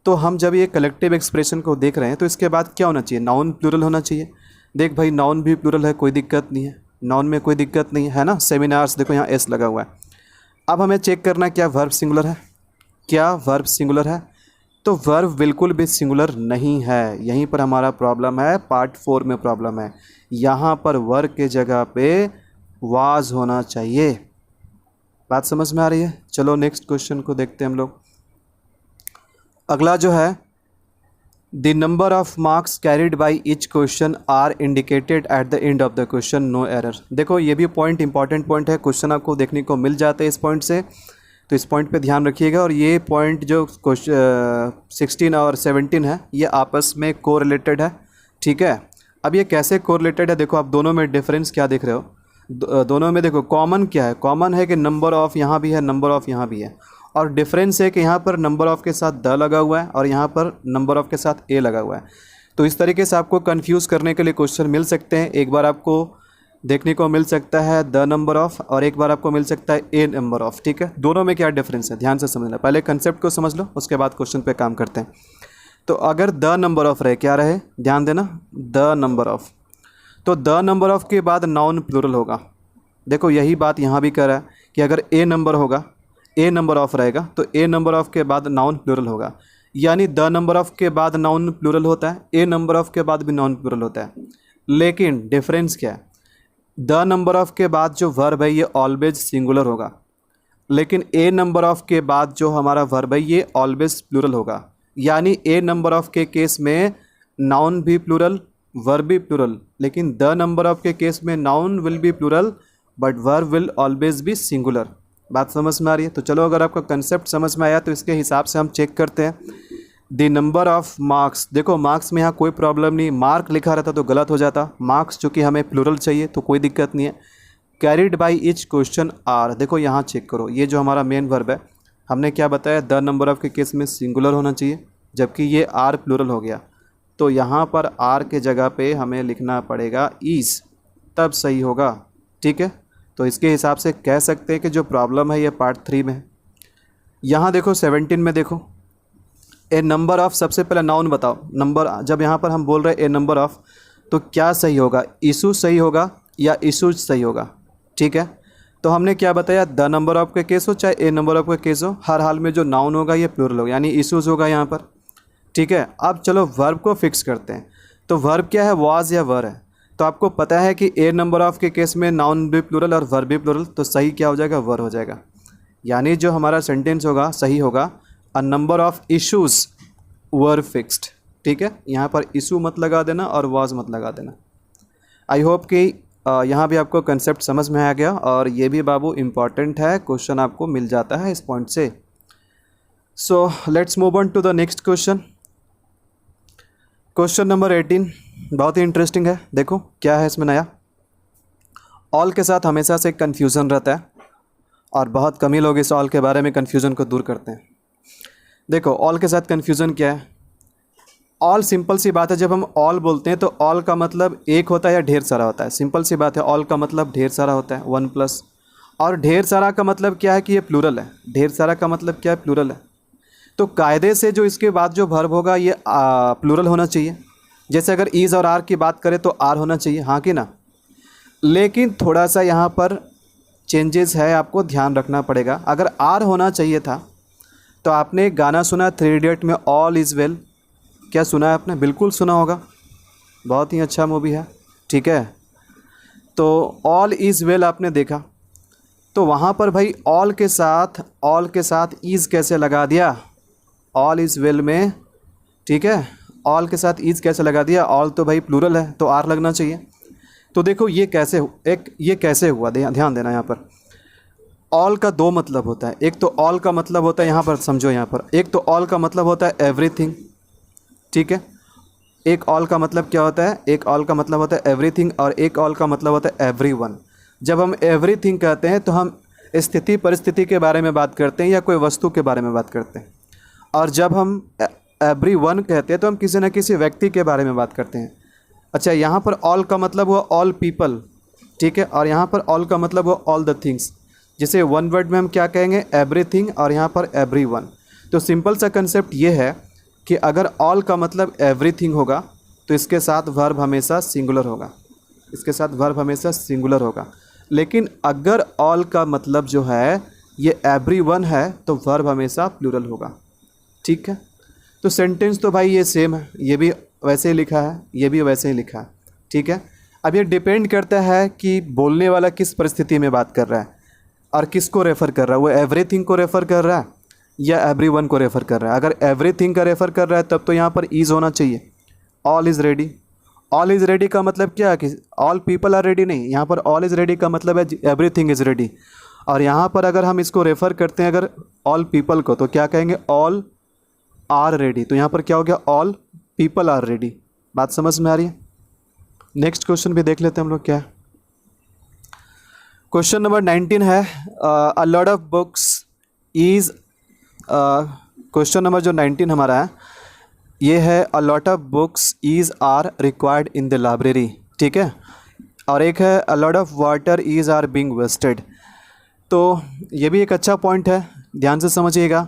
तो हम जब ये कलेक्टिव एक्सप्रेशन को देख रहे हैं तो इसके बाद क्या होना चाहिए? नाउन प्लूरल होना चाहिए। देख भाई नाउन भी प्लूरल है, कोई दिक्कत नहीं है, नाउन में कोई दिक्कत नहीं है ना। सेमिनार्स देखो यहाँ एस लगा हुआ है। अब हमें चेक करना है क्या वर्ब सिंगुलर है, क्या वर्ब सिंगुलर है। तो वर्ब बिल्कुल भी सिंगुलर नहीं है, यहीं पर हमारा प्रॉब्लम है, पार्ट 4 में प्रॉब्लम है। यहाँ पर वर्ब के जगह पे वाज होना चाहिए। बात समझ में आ रही है। चलो नेक्स्ट क्वेश्चन को देखते हैं हम लोग। अगला जो है, the number of marks carried by each question are indicated at the end of the question, no error. देखो ये भी पॉइंट इंपॉर्टेंट पॉइंट है, क्वेश्चन आपको देखने को मिल जाते हैं इस पॉइंट से, तो इस पॉइंट पे ध्यान रखिएगा। और ये पॉइंट जो 16 और 17 है ये आपस में कोरिलेटेड है, ठीक है। अब ये कैसे कोरिलेटेड है, देखो आप दोनों में डिफरेंस क्या देख रहे हो। दोनों में देखो कॉमन क्या है, कॉमन है कि नंबर ऑफ़ यहाँ भी है, नंबर ऑफ़ यहाँ भी है। और डिफरेंस है कि यहाँ पर नंबर ऑफ़ के साथ द लगा हुआ है और यहाँ पर नंबर ऑफ़ के साथ ए लगा हुआ है। तो इस तरीके से आपको कंफ्यूज करने के लिए क्वेश्चन मिल सकते हैं। एक बार आपको देखने को मिल सकता है द नंबर ऑफ़ और एक बार आपको मिल सकता है ए नंबर ऑफ़, ठीक है। दोनों में क्या डिफरेंस है ध्यान से समझना, पहले कंसेप्ट को समझ लो उसके बाद क्वेश्चन पे काम करते हैं। तो अगर द नंबर ऑफ़ रहे, क्या रहे, ध्यान देना, द नंबर ऑफ़, तो द नंबर ऑफ़ के बाद नाउन प्लूरल होगा। देखो यही बात यहाँ भी कर रहा है कि अगर ए नंबर होगा, ए नंबर ऑफ़ रहेगा तो ए नंबर ऑफ़ के बाद नाउन प्लूरल होगा, यानी द नंबर ऑफ़ के बाद नाउन प्लूरल होता है, ए नंबर ऑफ़ के बाद भी नाउन प्लूरल होता है। लेकिन डिफरेंस क्या है, द नंबर ऑफ़ के बाद जो वर्ब है ये ऑलवेज सिंगुलर होगा, लेकिन ए नंबर ऑफ़ के बाद जो हमारा वर्ब है ये ऑलवेज प्लूरल होगा। यानी ए नंबर ऑफ़ के केस में नाउन भी प्लूरल, वर्ब भी प्लूरल, लेकिन द नंबर ऑफ़ के केस में noun will be plural but verb will always be singular. बात समझ में आ रही है। तो चलो अगर आपका कंसेप्ट समझ में आया तो इसके हिसाब से हम चेक करते हैं। द नंबर ऑफ़ मार्क्स, देखो मार्क्स में यहाँ कोई प्रॉब्लम नहीं, मार्क लिखा रहता तो गलत हो जाता, मार्क्स चूँकि हमें प्लूरल चाहिए तो कोई दिक्कत नहीं है। Carried by each question are, देखो यहाँ चेक करो, ये जो हमारा मेन वर्ब है हमने क्या बताया, द नंबर ऑफ़ के केस में सिंगुलर होना चाहिए, जबकि ये आर प्लूरल हो गया, तो यहाँ पर आर के जगह पे हमें लिखना पड़ेगा ईज, तब सही होगा, ठीक है। तो इसके हिसाब से कह सकते हैं कि जो प्रॉब्लम है ये पार्ट 3 में है। यहाँ देखो 17 में देखो, ए नंबर ऑफ़, सबसे पहले नाउन बताओ, नंबर, जब यहाँ पर हम बोल रहे हैं ए नंबर ऑफ़ तो क्या सही होगा, इशू सही होगा या इशूज सही होगा, ठीक है। तो हमने क्या बताया, द नंबर ऑफ़ के केस हो चाहे ए नंबर ऑफ़ के केस हो, हर हाल में जो नाउन होगा ये प्लूरल होगा, यानी इशूज होगा यहाँ पर, ठीक है। अब चलो वर्ब को फिक्स करते हैं। तो वर्ब क्या है, वाज या वर है। तो आपको पता है कि ए नंबर ऑफ़ के केस में नाउन भी प्लूरल और वर्ब भी प्लूरल, तो सही क्या हो जाएगा, वर हो जाएगा। यानी जो हमारा सेंटेंस होगा सही होगा, a number of issues were fixed, ठीक है। यहाँ पर इशू मत लगा देना और वाज मत लगा देना। आई होप कि यहाँ भी आपको कंसेप्ट समझ में आ गया, और ये भी बाबू इम्पॉर्टेंट है, क्वेश्चन आपको मिल जाता है इस पॉइंट से। So let's move on to the next question. Question number 18 बहुत ही इंटरेस्टिंग है। देखो क्या है इसमें नया। ऑल के साथ हमेशा से कन्फ्यूज़न रहता है और बहुत कम ही लोग इस ऑल के बारे में कन्फ्यूज़न को दूर करते हैं। देखो ऑल के साथ कन्फ्यूज़न क्या है, ऑल सिंपल सी बात है, जब हम ऑल बोलते हैं तो ऑल का मतलब एक होता है या ढेर सारा होता है, सिंपल सी बात है। ऑल का मतलब ढेर सारा होता है, 1+, और ढेर सारा का मतलब क्या है कि ये प्लूरल है। ढेर सारा का मतलब क्या है, प्लूरल है। तो कायदे से जो इसके बाद जो वर्ब होगा ये प्लूरल होना चाहिए। जैसे अगर ईज़ और आर की बात करें तो आर होना चाहिए, हाँ कि ना। लेकिन थोड़ा सा यहाँ पर चेंजेस है, आपको ध्यान रखना पड़ेगा। अगर आर होना चाहिए था तो आपने गाना सुना 3 इडियट में, ऑल इज़ वेल, क्या सुना है आपने, बिल्कुल सुना होगा, बहुत ही अच्छा मूवी है, ठीक है। तो ऑल इज़ वेल आपने देखा, तो वहाँ पर भाई ऑल के साथ इज़ कैसे लगा दिया, ऑल इज़ वेल में, ठीक है, ऑल के साथ इज़ कैसे लगा दिया। ऑल तो भाई प्लूरल है तो आर लगना चाहिए। तो देखो ये कैसे हुआ, ध्यान देना। यहाँ पर ऑल का 2 मतलब होता है। एक तो ऑल का मतलब होता है, यहाँ पर समझो, यहाँ पर एक तो ऑल का मतलब होता है एवरीथिंग, ठीक है। एक ऑल का मतलब क्या होता है, एक ऑल का मतलब होता है एवरीथिंग और एक ऑल का मतलब होता है एवरीवन। जब हम एवरीथिंग कहते हैं तो हम स्थिति परिस्थिति के बारे में बात करते हैं या कोई वस्तु के बारे में बात करते हैं, और जब हम एवरीवन कहते हैं तो हम किसी न किसी व्यक्ति के बारे में बात करते हैं। अच्छा, यहाँ पर ऑल का मतलब हुआ ऑल पीपल, ठीक है, और यहाँ पर ऑल का मतलब हुआ ऑल द थिंग्स। जिसे वन वर्ड में हम क्या कहेंगे, एवरीथिंग, और यहाँ पर एवरीवन। तो सिंपल सा कंसेप्ट ये है कि अगर ऑल का मतलब एवरीथिंग होगा तो इसके साथ वर्ब हमेशा सिंगुलर होगा, इसके साथ वर्ब हमेशा सिंगुलर होगा। लेकिन अगर ऑल का मतलब जो है ये एवरीवन है तो वर्ब हमेशा प्लूरल होगा। ठीक है, तो सेंटेंस तो भाई ये सेम है, ये भी वैसे ही लिखा है, ये भी वैसे ही लिखा है। ठीक है, अब ये डिपेंड करता है कि बोलने वाला किस परिस्थिति में बात कर रहा है और किसको रेफ़र कर रहा है। वो एवरीथिंग को रेफ़र कर रहा है या एवरीवन को रेफ़र कर रहा है। अगर एवरीथिंग का रेफ़र कर रहा है तब तो यहाँ पर इज़ होना चाहिए, all is ready. All is ready का मतलब क्या है कि ऑल पीपल आर रेडी नहीं, यहाँ पर ऑल इज़ रेडी का मतलब है एवरीथिंग इज़ रेडी। और यहाँ पर अगर हम इसको रेफ़र करते हैं अगर ऑल पीपल को तो क्या कहेंगे, ऑल आर रेडी। तो यहाँ पर क्या हो गया, ऑल पीपल आर रेडी। बात समझ में आ रही है? नेक्स्ट क्वेश्चन भी देख लेते हैं हम लोग क्या है। क्वेश्चन नंबर 19 है a lot of books is, question number जो 19 हमारा है ये है a lot of books is are required in the library. ठीक है, और एक है a lot of water is are being wasted. तो ये भी एक अच्छा पॉइंट है, ध्यान से समझिएगा।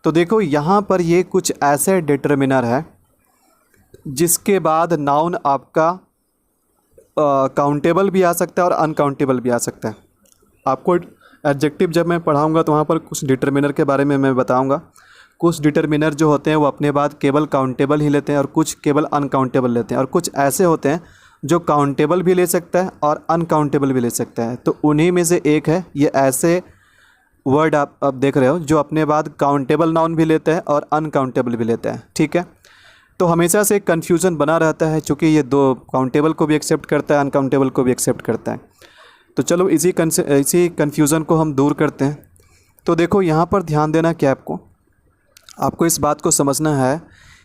तो देखो यहाँ पर ये कुछ ऐसे डिटर्मिनर है जिसके बाद नाउन आपका काउंटेबल भी आ सकता है और अनकाउंटेबल भी आ सकता है। आपको एडजेक्टिव जब मैं पढ़ाऊँगा तो वहाँ पर कुछ डिटर्मिनर के बारे में मैं बताऊँगा। कुछ डिटर्मिनर जो होते हैं वो अपने बाद केवल काउंटेबल ही लेते हैं और कुछ केवल अनकाउंटेबल लेते हैं, और कुछ ऐसे होते हैं जो काउंटेबल भी ले सकता है और अनकाउंटेबल भी ले सकता है। तो उन्हीं में से एक है ये ऐसे वर्ड आप अब देख रहे हो जो अपने बाद काउंटेबल नाउन भी लेते हैं और अनकाउंटेबल भी लेते हैं। ठीक है, तो हमेशा से एक कन्फ्यूज़न बना रहता है क्योंकि ये दो काउंटेबल को भी एक्सेप्ट करता है, अनकाउंटेबल को भी एक्सेप्ट करता है। तो चलो इसी कन्फ्यूज़न को हम दूर करते हैं। तो देखो यहाँ पर ध्यान देना कि आपको इस बात को समझना है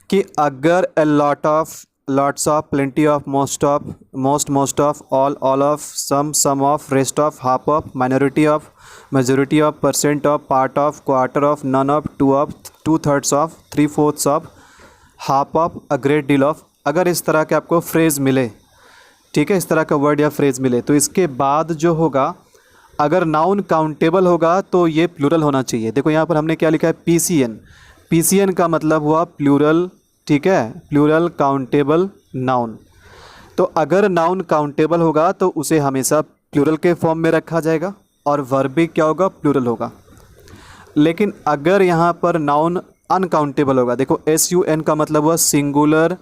कि अगर a lot of, lots of, plenty of, most of, most of, all of, some of, rest of, half of, minority of, majority of, percent of, part of, quarter of, none of, two thirds of, 3/4 of, half of, a great deal of, अगर इस तरह के आपको phrase मिले, ठीक है, इस तरह का वर्ड या फ्रेज़ मिले तो इसके बाद जो होगा अगर नाउन काउंटेबल होगा तो ये प्लूरल होना चाहिए। देखो यहाँ पर हमने क्या लिखा है, पीसीएन। पीसीएन का मतलब हुआ प्लूरल, ठीक है, प्लूरल काउंटेबल नाउन। तो अगर नाउन काउंटेबल होगा तो उसे हमेशा प्लूरल के फॉर्म में रखा जाएगा और वर्ब भी क्या होगा, प्लूरल होगा। लेकिन अगर यहाँ पर नाउन अनकाउंटेबल होगा, देखो SUN का मतलब हुआ सिंगुलर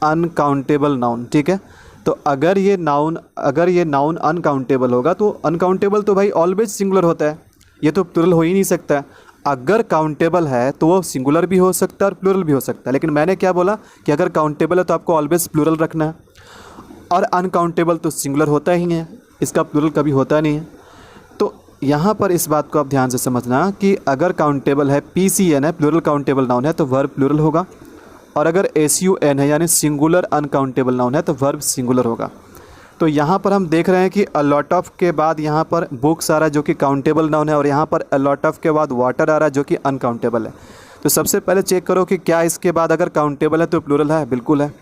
अनकाउंटेबल नाउन। ठीक है, तो अगर ये नाउन अनकाउंटेबल होगा तो अनकाउंटेबल तो भाई ऑलवेज सिंगुलर होता है, ये तो प्लूरल हो ही नहीं सकता है। अगर काउंटेबल है तो वो सिंगुलर भी हो सकता है और प्लूरल भी हो सकता है। लेकिन मैंने क्या बोला कि अगर काउंटेबल है तो आपको ऑलवेज प्लूरल रखना है, और अनकाउंटेबल तो सिंगुलर होता ही है, इसका प्लूरल कभी होता नहीं है। तो यहाँ पर इस बात को आप ध्यान से समझना कि अगर काउंटेबल है, PCN है, प्लूरल काउंटेबल नाउन है तो वर्ब प्लूरल होगा, और अगर SUN है यानी सिंगुलर अनकाउंटेबल नाउन है तो वर्ब सिंगुलर होगा। तो यहाँ पर हम देख रहे हैं कि अ लॉट ऑफ के बाद यहाँ पर बुक्स आ रहा है जो कि काउंटेबल नाउन है, और यहाँ पर अ लॉट ऑफ के बाद वाटर आ रहा है जो कि अनकाउंटेबल है। तो सबसे पहले चेक करो कि क्या इसके बाद अगर काउंटेबल है तो प्लूरल है, बिल्कुल है,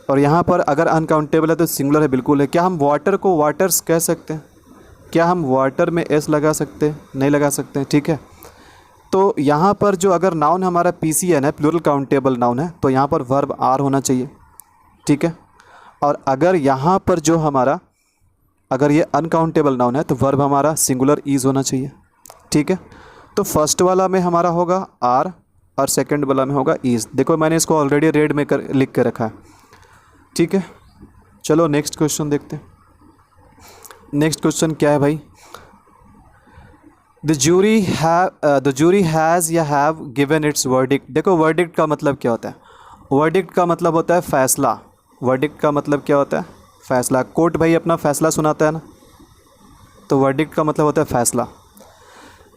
और यहाँ पर अगर अनकाउंटेबल है तो सिंगुलर है, बिल्कुल है। क्या हम वाटर को वाटर्स कह सकते हैं? क्या हम वाटर में S लगा सकते हैं? नहीं लगा सकते हैं। ठीक है, तो यहाँ पर जो अगर नाउन हमारा PCN है, प्लूरल काउंटेबल नाउन है, तो यहाँ पर वर्ब आर होना चाहिए। ठीक है, और अगर यहाँ पर जो हमारा अगर ये अनकाउंटेबल नाउन है तो वर्ब हमारा सिंगुलर इज़ होना चाहिए। ठीक है, तो फर्स्ट वाला में हमारा होगा आर और सेकंड वाला में होगा इज़। देखो मैंने इसको ऑलरेडी रेड में लिख के रखा है। ठीक है, चलो नेक्स्ट क्वेश्चन देखते हैं। नेक्स्ट क्वेश्चन क्या है भाई, द जूरी हैज़ या हैव गिवन इट्स वर्डिक्ट। देखो वर्डिक्ट का मतलब क्या होता है, वर्डिक्ट का मतलब होता है फैसला। वर्डिक्ट का मतलब क्या होता है, फैसला। कोर्ट भाई अपना फैसला सुनाता है ना, तो वर्डिक्ट का मतलब होता है फैसला।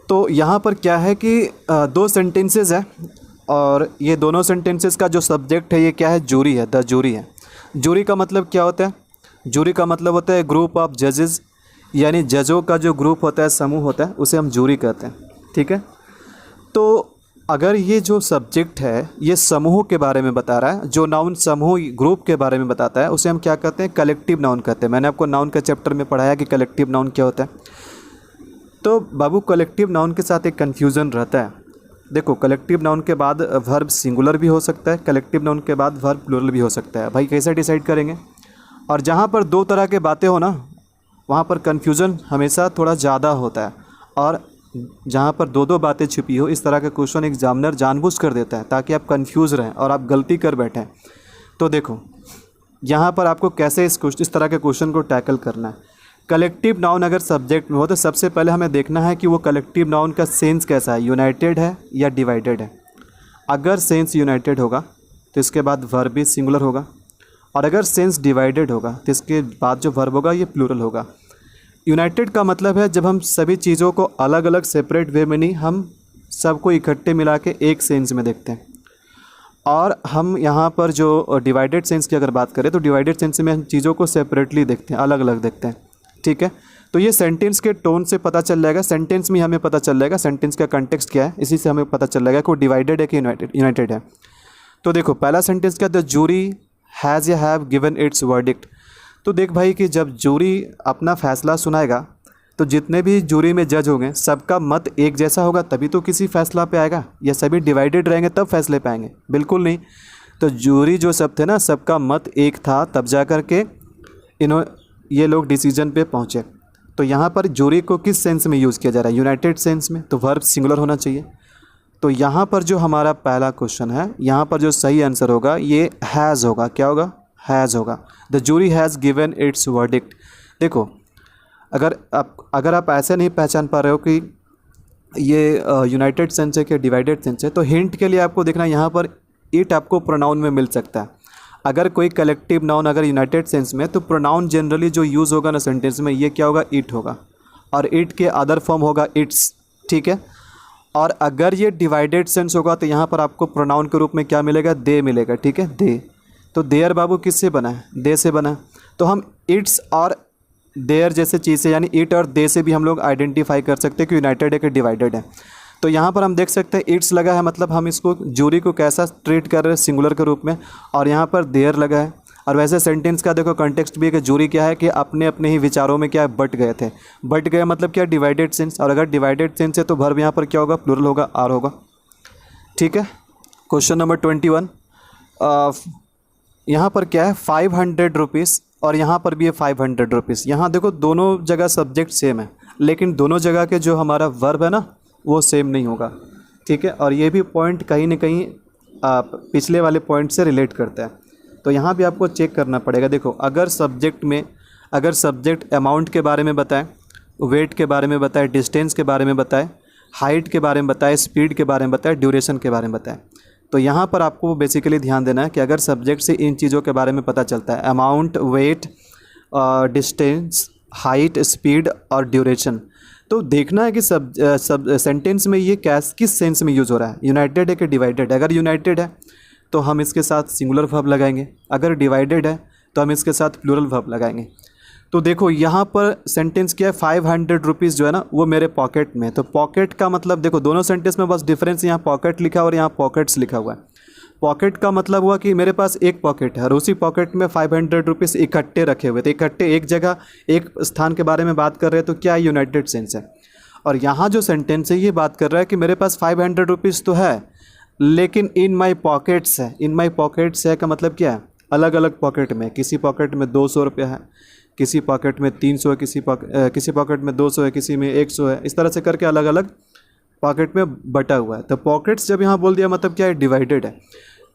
तो यहाँ पर क्या है कि दो सेंटेंसेस है, और ये दोनों सेंटेंसेस का जो सब्जेक्ट है ये क्या है, जूरी है, द जूरी है। जूरी का मतलब क्या होता है, जूरी का मतलब होता है ग्रुप ऑफ जजेस, यानी जजों का जो ग्रुप होता है, समूह होता है, उसे हम जूरी कहते हैं। ठीक है, तो अगर ये जो सब्जेक्ट है ये समूह के बारे में बता रहा है, जो नाउन समूह ग्रुप के बारे में बताता है उसे हम क्या कहते हैं, कलेक्टिव नाउन कहते हैं। मैंने आपको नाउन के चैप्टर में पढ़ाया कि कलेक्टिव नाउन क्या होता है। तो बाबू कलेक्टिव नाउन के साथ एक कन्फ्यूज़न रहता है। देखो कलेक्टिव नाउन के बाद वर्ब सिंगुलर भी हो सकता है, कलेक्टिव नाउन के बाद वर्ब प्लूरल भी हो सकता है। भाई कैसे डिसाइड करेंगे? और जहाँ पर दो तरह के बातें हो ना, वहाँ पर कन्फ्यूज़न हमेशा थोड़ा ज़्यादा होता है। और जहाँ पर दो दो बातें छुपी हो, इस तरह का क्वेश्चन एग्जामिनर जानबूझ कर देता है ताकि आप कंफ्यूज रहें और आप गलती कर बैठें। तो देखो यहाँ पर आपको कैसे इस तरह के क्वेश्चन को टैकल करना है। कलेक्टिव नाउन अगर सब्जेक्ट में हो तो सबसे पहले हमें देखना है कि वो कलेक्टिव नाउन का सेंस कैसा है, यूनाइटेड है या डिवाइडेड है। अगर सेंस यूनाइटेड होगा तो इसके बाद वर्ब भी सिंगुलर होगा, और अगर सेंस डिवाइडेड होगा तो इसके बाद जो वर्ब होगा ये प्लूरल होगा। यूनाइटेड का मतलब है जब हम सभी चीज़ों को अलग अलग सेपरेट वे में नहीं, हम सबको इकट्ठे मिला के एक सेंस में देखते हैं। और हम यहाँ पर जो डिवाइडेड सेंस की अगर बात करें तो डिवाइडेड सेंस में हम चीज़ों को सेपरेटली देखते हैं, अलग अलग देखते हैं। ठीक है, तो ये सेंटेंस के टोन से पता चल जाएगा, सेंटेंस में हमें पता चल जाएगा सेंटेंस का कंटेक्स्ट क्या है, इसी से हमें पता चल जाएगा कि वो डिवाइडेड है कि यूनाइटेड है। तो देखो पहला सेंटेंस क्या, द जूरी हैज़ या हैव गिवन इट्स वर्डिक्ट। तो देख भाई कि जब जूरी अपना फैसला सुनाएगा तो जितने भी जूरी में जज होंगे सबका मत एक जैसा होगा तभी तो किसी फैसला पे आएगा, या सभी डिवाइडेड रहेंगे तब फैसले पे आएंगे? बिल्कुल नहीं। तो जूरी जो सब थे ना, सबका मत एक था, तब जा कर के ये लोग डिसीजन पे पहुँचे। तो यहाँ पर जूरी को किस सेंस में यूज़ किया जा रहा है? यूनाइटेड सेंस में, तो वर्ब सिंगुलर होना चाहिए। तो यहाँ पर जो हमारा पहला क्वेश्चन है, यहाँ पर जो सही आंसर होगा ये हैज़ होगा। क्या होगा? हैज़ होगा। The jury has given its verdict. देखो अगर आप ऐसे नहीं पहचान पा रहे हो कि ये यूनाइटेड सेंस है कि डिवाइडेड सेंस है, तो हिंट के लिए आपको देखना यहाँ पर इट आपको प्रोनाउन में मिल सकता है। अगर कोई कलेक्टिव नाउन अगर यूनाइटेड सेंस में, तो प्रोनाउन जनरली जो यूज़ होगा ना सेंटेंस में, ये क्या होगा? इट होगा, और इट के अदर फॉर्म होगा इट्स। ठीक है, और अगर ये डिवाइडेड सेंस होगा तो यहाँ पर आपको प्रोनाउन के रूप में क्या मिलेगा? दे मिलेगा। ठीक है, दे। तो देयर बाबू किससे बना है? दे से बना है। तो हम इट्स और देयर जैसे चीज़ से, यानी इट और दे से भी हम लोग आइडेंटिफाई कर सकते हैं कि यूनाइटेड है कि डिवाइडेड है। तो यहाँ पर हम देख सकते हैं इट्स लगा है, मतलब हम इसको जूरी को कैसा ट्रीट कर रहे हैं? सिंगुलर के रूप में। और यहाँ पर देयर लगा है। और वैसे सेंटेंस का देखो कॉन्टेक्स्ट भी है कि जूरी क्या है कि अपने अपने ही विचारों में क्या बट गए थे। बट गए मतलब क्या? Divided sense. और अगर डिवाइडेड सेंस है तो वर्ब यहाँ पर क्या होगा? प्लूरल होगा, आर होगा। ठीक है, क्वेश्चन नंबर 21। यहाँ पर क्या है? 500 रुपीज़, और यहाँ पर भी है 500 रुपीज़। यहाँ देखो दोनों जगह सब्जेक्ट सेम है, लेकिन दोनों जगह के जो हमारा वर्ब है ना वो सेम नहीं होगा। ठीक है, और ये भी पॉइंट कहीं ना कहीं पिछले वाले पॉइंट से रिलेट करता है। तो यहाँ भी आपको चेक करना पड़ेगा। देखो अगर सब्जेक्ट अमाउंट के बारे में बताए, वेट के बारे में बताए, डिस्टेंस के बारे में बताए, हाइट के बारे में बताए, स्पीड के बारे में बताए, ड्यूरेशन के बारे में बताए, तो यहाँ पर आपको बेसिकली ध्यान देना है कि अगर सब्जेक्ट से इन चीज़ों के बारे में पता चलता है, amount, weight, distance, height, speed और ड्यूरेशन, तो देखना है कि सब सेंटेंस में ये किस सेंस में यूज़ हो रहा है, यूनाइटेड है कि डिवाइडेड है। अगर यूनाइटेड है तो हम इसके साथ सिंगुलर वर्ब लगाएंगे, अगर डिवाइडेड है तो हम इसके साथ प्लूरल वर्ब लगाएंगे। तो देखो यहाँ पर सेंटेंस क्या है? 500 रुपीज़ जो है ना वो मेरे पॉकेट में। तो पॉकेट का मतलब देखो दोनों सेंटेंस में बस डिफरेंस, यहाँ पॉकेट लिखा है और यहाँ पॉकेट्स लिखा हुआ है। पॉकेट का मतलब हुआ कि मेरे पास एक पॉकेट है और उसी पॉकेट में 500 रुपीज़ इकट्ठे रखे हुए थे, इकट्ठे एक जगह एक स्थान के बारे में बात कर रहे हैं, तो क्या यूनाइटेड सेंस है। और यहाँ जो सेंटेंस है ये बात कर रहा है कि मेरे पास 500 रुपीज़ तो है लेकिन इन माई पॉकेट्स है। इन माई पॉकेट्स है का मतलब क्या है? अलग अलग पॉकेट में, किसी पॉकेट में 200 रुपया है, किसी पॉकेट में 300 है, किसी पॉकेट में 200 है, किसी में 100 है, इस तरह से करके अलग अलग पॉकेट में बटा हुआ है। तो पॉकेट्स जब यहाँ बोल दिया मतलब क्या है? डिवाइडेड है।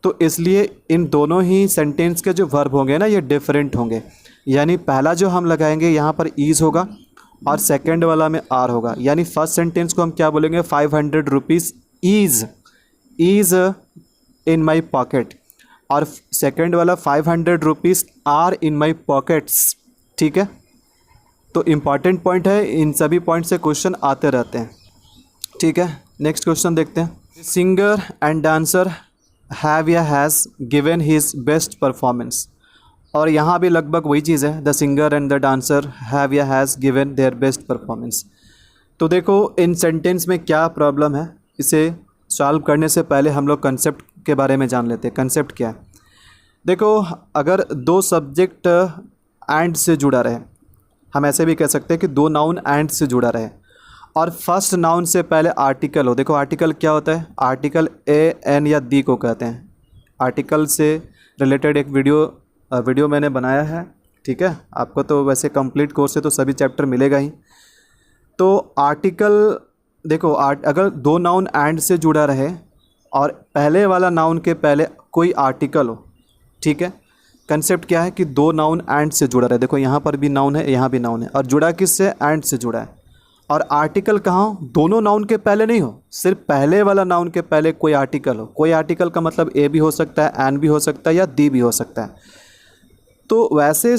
तो इसलिए इन दोनों ही सेंटेंस के जो वर्ब होंगे ना ये डिफरेंट होंगे। यानी पहला जो हम लगाएंगे यहाँ पर ईज़ होगा और सेकंड वाला में आर होगा। यानी फर्स्ट सेंटेंस को हम क्या बोलेंगे? 500 rupees is in my pocket, और सेकंड वाला 500 rupees are in my pockets. ठीक है, तो इम्पॉर्टेंट पॉइंट है, इन सभी पॉइंट से क्वेश्चन आते रहते हैं। ठीक है, नेक्स्ट क्वेश्चन देखते हैं। सिंगर एंड डांसर हैव या has given his best performance, और यहाँ भी लगभग वही चीज़ है, the singer and the dancer have या has given their best performance. तो देखो इन सेंटेंस में क्या प्रॉब्लम है, इसे सॉल्व करने से पहले हम लोग कंसेप्ट के बारे में जान लेते हैं। कंसेप्ट क्या है? देखो अगर दो सब्जेक्ट एंड से जुड़ा रहे, हम ऐसे भी कह सकते हैं कि दो नाउन एंड से जुड़ा रहे, और फर्स्ट नाउन से पहले आर्टिकल हो। देखो आर्टिकल क्या होता है, आर्टिकल ए एन या दी को कहते हैं। आर्टिकल से रिलेटेड एक वीडियो मैंने बनाया है, ठीक है। आपको तो वैसे कंप्लीट कोर्स है तो सभी चैप्टर मिलेगा ही। तो आर्टिकल देखो अगर दो नाउन एंड से जुड़ा रहे और पहले वाला नाउन के पहले कोई आर्टिकल हो, ठीक है। कंसेप्ट क्या है कि दो नाउन एंड से जुड़ा रहे। देखो यहाँ पर भी नाउन है, यहाँ भी नाउन है, और जुड़ा किससे, एंड से जुड़ा है। और आर्टिकल कहाँ हो, दोनों नाउन के पहले नहीं हो, सिर्फ पहले वाला नाउन के पहले कोई आर्टिकल हो। कोई आर्टिकल का मतलब ए भी हो सकता है, एन भी हो सकता है, या दी भी हो सकता है। तो वैसे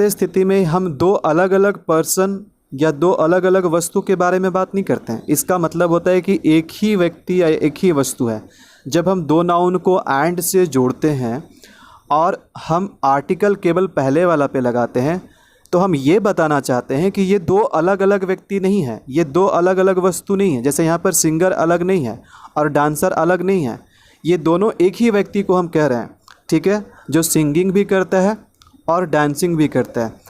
स्थिति में हम दो अलग अलग पर्सन या दो अलग अलग वस्तु के बारे में बात नहीं करते हैं। इसका मतलब होता है कि एक ही व्यक्ति या एक ही वस्तु है। जब हम दो नाउन को एंड से जोड़ते हैं और हम आर्टिकल केवल पहले वाला पे लगाते हैं, तो हम ये बताना चाहते हैं कि ये दो अलग अलग व्यक्ति नहीं है, ये दो अलग अलग वस्तु नहीं है। जैसे यहाँ पर सिंगर अलग नहीं है और डांसर अलग नहीं है, ये दोनों एक ही व्यक्ति को हम कह रहे हैं, ठीक है, जो सिंगिंग भी करता है और डांसिंग भी करता है।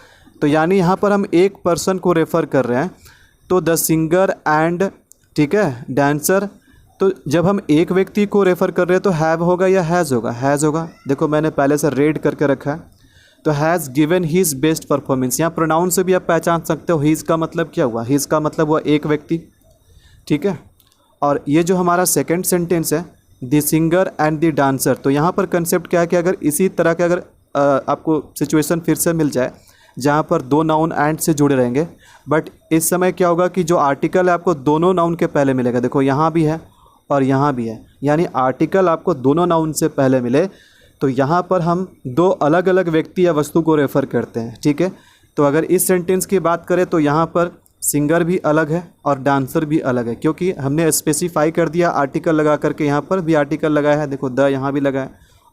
तो यानी यहाँ पर हम एक पर्सन को रेफ़र कर रहे हैं, तो द सिंगर एंड, ठीक है, डांसर। तो जब हम एक व्यक्ति को रेफ़र कर रहे हैं तो हैव होगा या हैज़ होगा, हैज़ होगा। देखो मैंने पहले से रेड करके रखा है, तो has given his best performance. यहाँ प्रोनाउन से भी आप पहचान सकते हो, हीज़ का मतलब क्या हुआ, हीज़ का मतलब हुआ एक व्यक्ति, ठीक है। और ये जो हमारा सेकंड सेंटेंस है, the singer and the dancer, तो यहाँ पर कंसेप्ट क्या है कि अगर इसी तरह के अगर आपको सिचुएशन फिर से मिल जाए जहाँ पर दो नाउन एंड से जुड़े रहेंगे, बट इस समय क्या होगा कि जो आर्टिकल है आपको दोनों नाउन के पहले मिलेगा। देखो यहाँ भी है और यहाँ भी है, यानी आर्टिकल आपको दोनों नाउन से पहले मिले, तो यहाँ पर हम दो अलग अलग व्यक्ति या वस्तु को रेफ़र करते हैं, ठीक है। तो अगर इस सेंटेंस की बात करें तो यहाँ पर सिंगर भी अलग है और डांसर भी अलग है, क्योंकि हमने स्पेसिफाई कर दिया आर्टिकल लगा करके। यहाँ पर भी आर्टिकल लगाया है, देखो द यहाँ भी लगा है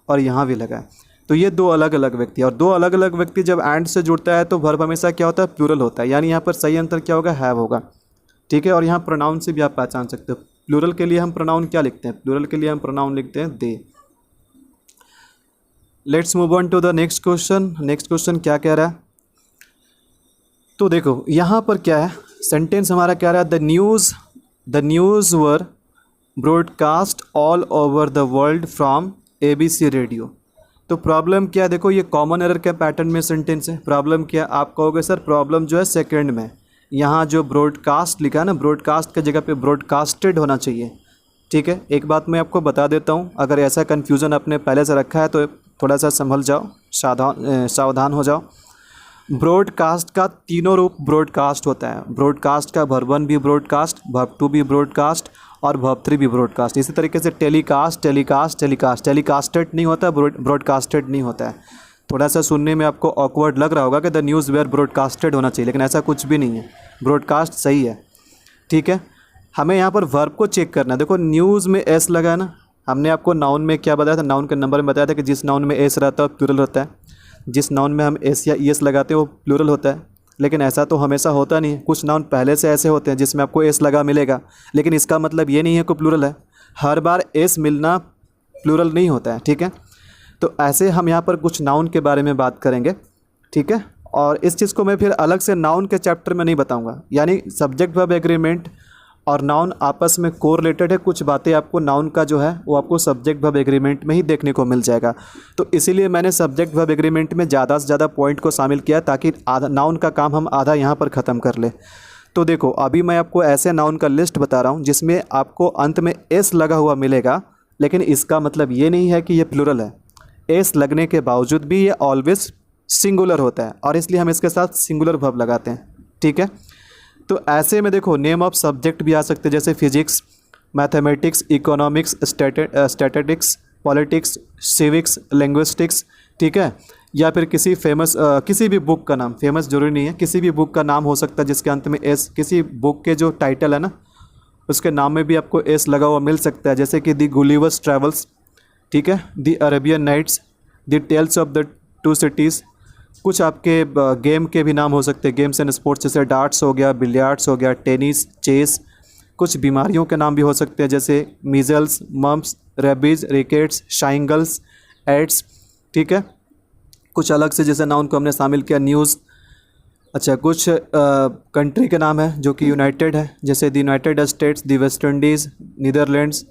और यहाँ भी लगा है। तो ये दो अलग अलग व्यक्ति, और दो अलग अलग व्यक्ति जब एंड से जुड़ता है तो वर्ब हमेशा क्या होता है, प्लूरल होता है। यानी यहाँ पर सही आंसर क्या होगा, हैव होगा, ठीक है। और यहाँ प्रोनाउन से भी आप पहचान सकते हो। प्लूरल के लिए हम प्रोनाउन क्या लिखते हैं, प्लूरल के लिए हम प्रोनाउन लिखते हैं they. Let's move on to the next question. Next question क्या कह रहा है, तो देखो यहाँ पर क्या है, सेंटेंस हमारा कह रहा है the news were broadcast all over the world from ABC radio. तो प्रॉब्लम क्या है, देखो ये कॉमन एरर के पैटर्न में सेंटेंस है। प्रॉब्लम क्या है, आप कहोगे सर प्रॉब्लम जो है सेकंड में, यहाँ जो ब्रॉडकास्ट लिखा है ना, ब्रॉडकास्ट की जगह पे ब्रॉडकास्टेड होना चाहिए, ठीक है। एक बात मैं आपको बता देता हूँ, अगर ऐसा कन्फ्यूज़न आपने पहले से रखा है तो थोड़ा सा संभल जाओ, सावधान हो जाओ। ब्रॉडकास्ट का तीनों रूप ब्रॉडकास्ट होता है। ब्रॉडकास्ट का वर्ब 1 भी ब्रॉडकास्ट, वर्ब 2 भी ब्रॉडकास्ट और वर्ब 3 भी ब्रॉडकास्ट। इसी तरीके से टेलीकास्टेड नहीं होता, ब्रॉडकास्टेड नहीं होता है। थोड़ा सा सुनने में आपको ऑकवर्ड लग रहा होगा कि द न्यूज़ वेयर ब्रॉडकास्टेड होना चाहिए, लेकिन ऐसा कुछ भी नहीं है, ब्रॉडकास्ट सही है, ठीक है। हमें यहाँ पर वर्ब को चेक करना है। देखो न्यूज़ में एस लगा है ना, हमने आपको नाउन में क्या बताया था, नाउन के नंबर में बताया था कि जिस नाउन में एस रहता है प्लूरल होता है, जिस नाउन में हम एस या ईएस लगाते हैं वो प्लूरल होता है। लेकिन ऐसा तो हमेशा होता नहीं है, कुछ नाउन पहले से ऐसे होते हैं जिसमें आपको एस लगा मिलेगा, लेकिन इसका मतलब ये नहीं है कि प्लूरल है। हर बार एस मिलना प्लूरल नहीं होता है, ठीक है। तो ऐसे हम यहाँ पर कुछ नाउन के बारे में बात करेंगे, ठीक है। और इस चीज़ को मैं फिर अलग से नाउन के चैप्टर में नहीं बताऊँगा, यानी सब्जेक्ट वर्ब एग्रीमेंट और नाउन आपस में कोरिलेटेड है। कुछ बातें आपको नाउन का जो है वो आपको सब्जेक्ट वर्ब एग्रीमेंट में ही देखने को मिल जाएगा। तो इसीलिए मैंने सब्जेक्ट वर्ब एग्रीमेंट में ज़्यादा से ज़्यादा पॉइंट को शामिल किया, ताकि आधा नाउन का काम हम आधा यहाँ पर ख़त्म कर ले। तो देखो अभी मैं आपको ऐसे नाउन का लिस्ट बता रहा हूँ जिसमें आपको अंत में एस लगा हुआ मिलेगा, लेकिन इसका मतलब ये नहीं है कि ये प्लूरल है। एस लगने के बावजूद भी ये ऑलवेज सिंगुलर होता है, और इसलिए हम इसके साथ सिंगुलर वर्ब लगाते हैं, ठीक है। तो ऐसे में देखो नेम ऑफ सब्जेक्ट भी आ सकते हैं, जैसे physics, mathematics, economics, statistics, politics, civics, linguistics, ठीक है। या फिर किसी फेमस किसी भी बुक का नाम, फेमस जरूरी नहीं है, किसी भी बुक का नाम हो सकता है जिसके अंत में एस, किसी बुक के जो टाइटल है ना उसके नाम में भी आपको एस लगा हुआ मिल सकता है, जैसे कि दी गुलिवर्स ट्रैवल्स, ठीक है, the Arabian Nights, the tales of the two cities. कुछ आपके गेम के भी नाम हो सकते हैं, गेम्स एंड स्पोर्ट्स, जैसे डार्ट्स हो गया, बिलियर्ड्स हो गया, टेनिस, चेस। कुछ बीमारियों के नाम भी हो सकते हैं, जैसे measles, mumps, rabies, rickets, shingles, AIDS, ठीक है। कुछ अलग से जैसे नाउन को हमने शामिल किया न्यूज़, अच्छा, कुछ कंट्री के नाम है जो कि यूनाइटेड है, जैसे the United states, the West Indies, Netherlands.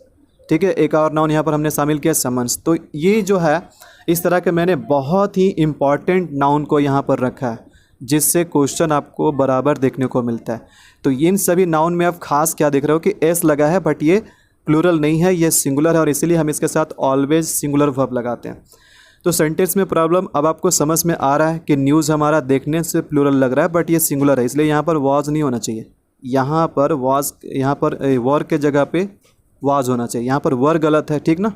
ठीक है, एक और नाउन यहाँ पर हमने शामिल किया समन्स। तो ये जो है इस तरह के मैंने बहुत ही इम्पॉर्टेंट नाउन को यहाँ पर रखा है, जिससे क्वेश्चन आपको बराबर देखने को मिलता है। तो इन सभी नाउन में आप खास क्या देख रहे हो कि एस लगा है, बट ये प्लूरल नहीं है, ये सिंगुलर है, और इसीलिए हम इसके साथ ऑलवेज सिंगुलर वर्ब लगाते हैं। तो सेंटेंस में प्रॉब्लम अब आपको समझ में आ रहा है कि न्यूज़ हमारा देखने से प्लूरल लग रहा है, बट ये सिंगुलर है, इसलिए यहाँ पर वॉज नहीं होना चाहिए। यहाँ पर वॉज, यहाँ पर वर के जगह पे वाज होना चाहिए। यहाँ पर वर गलत है, ठीक ना,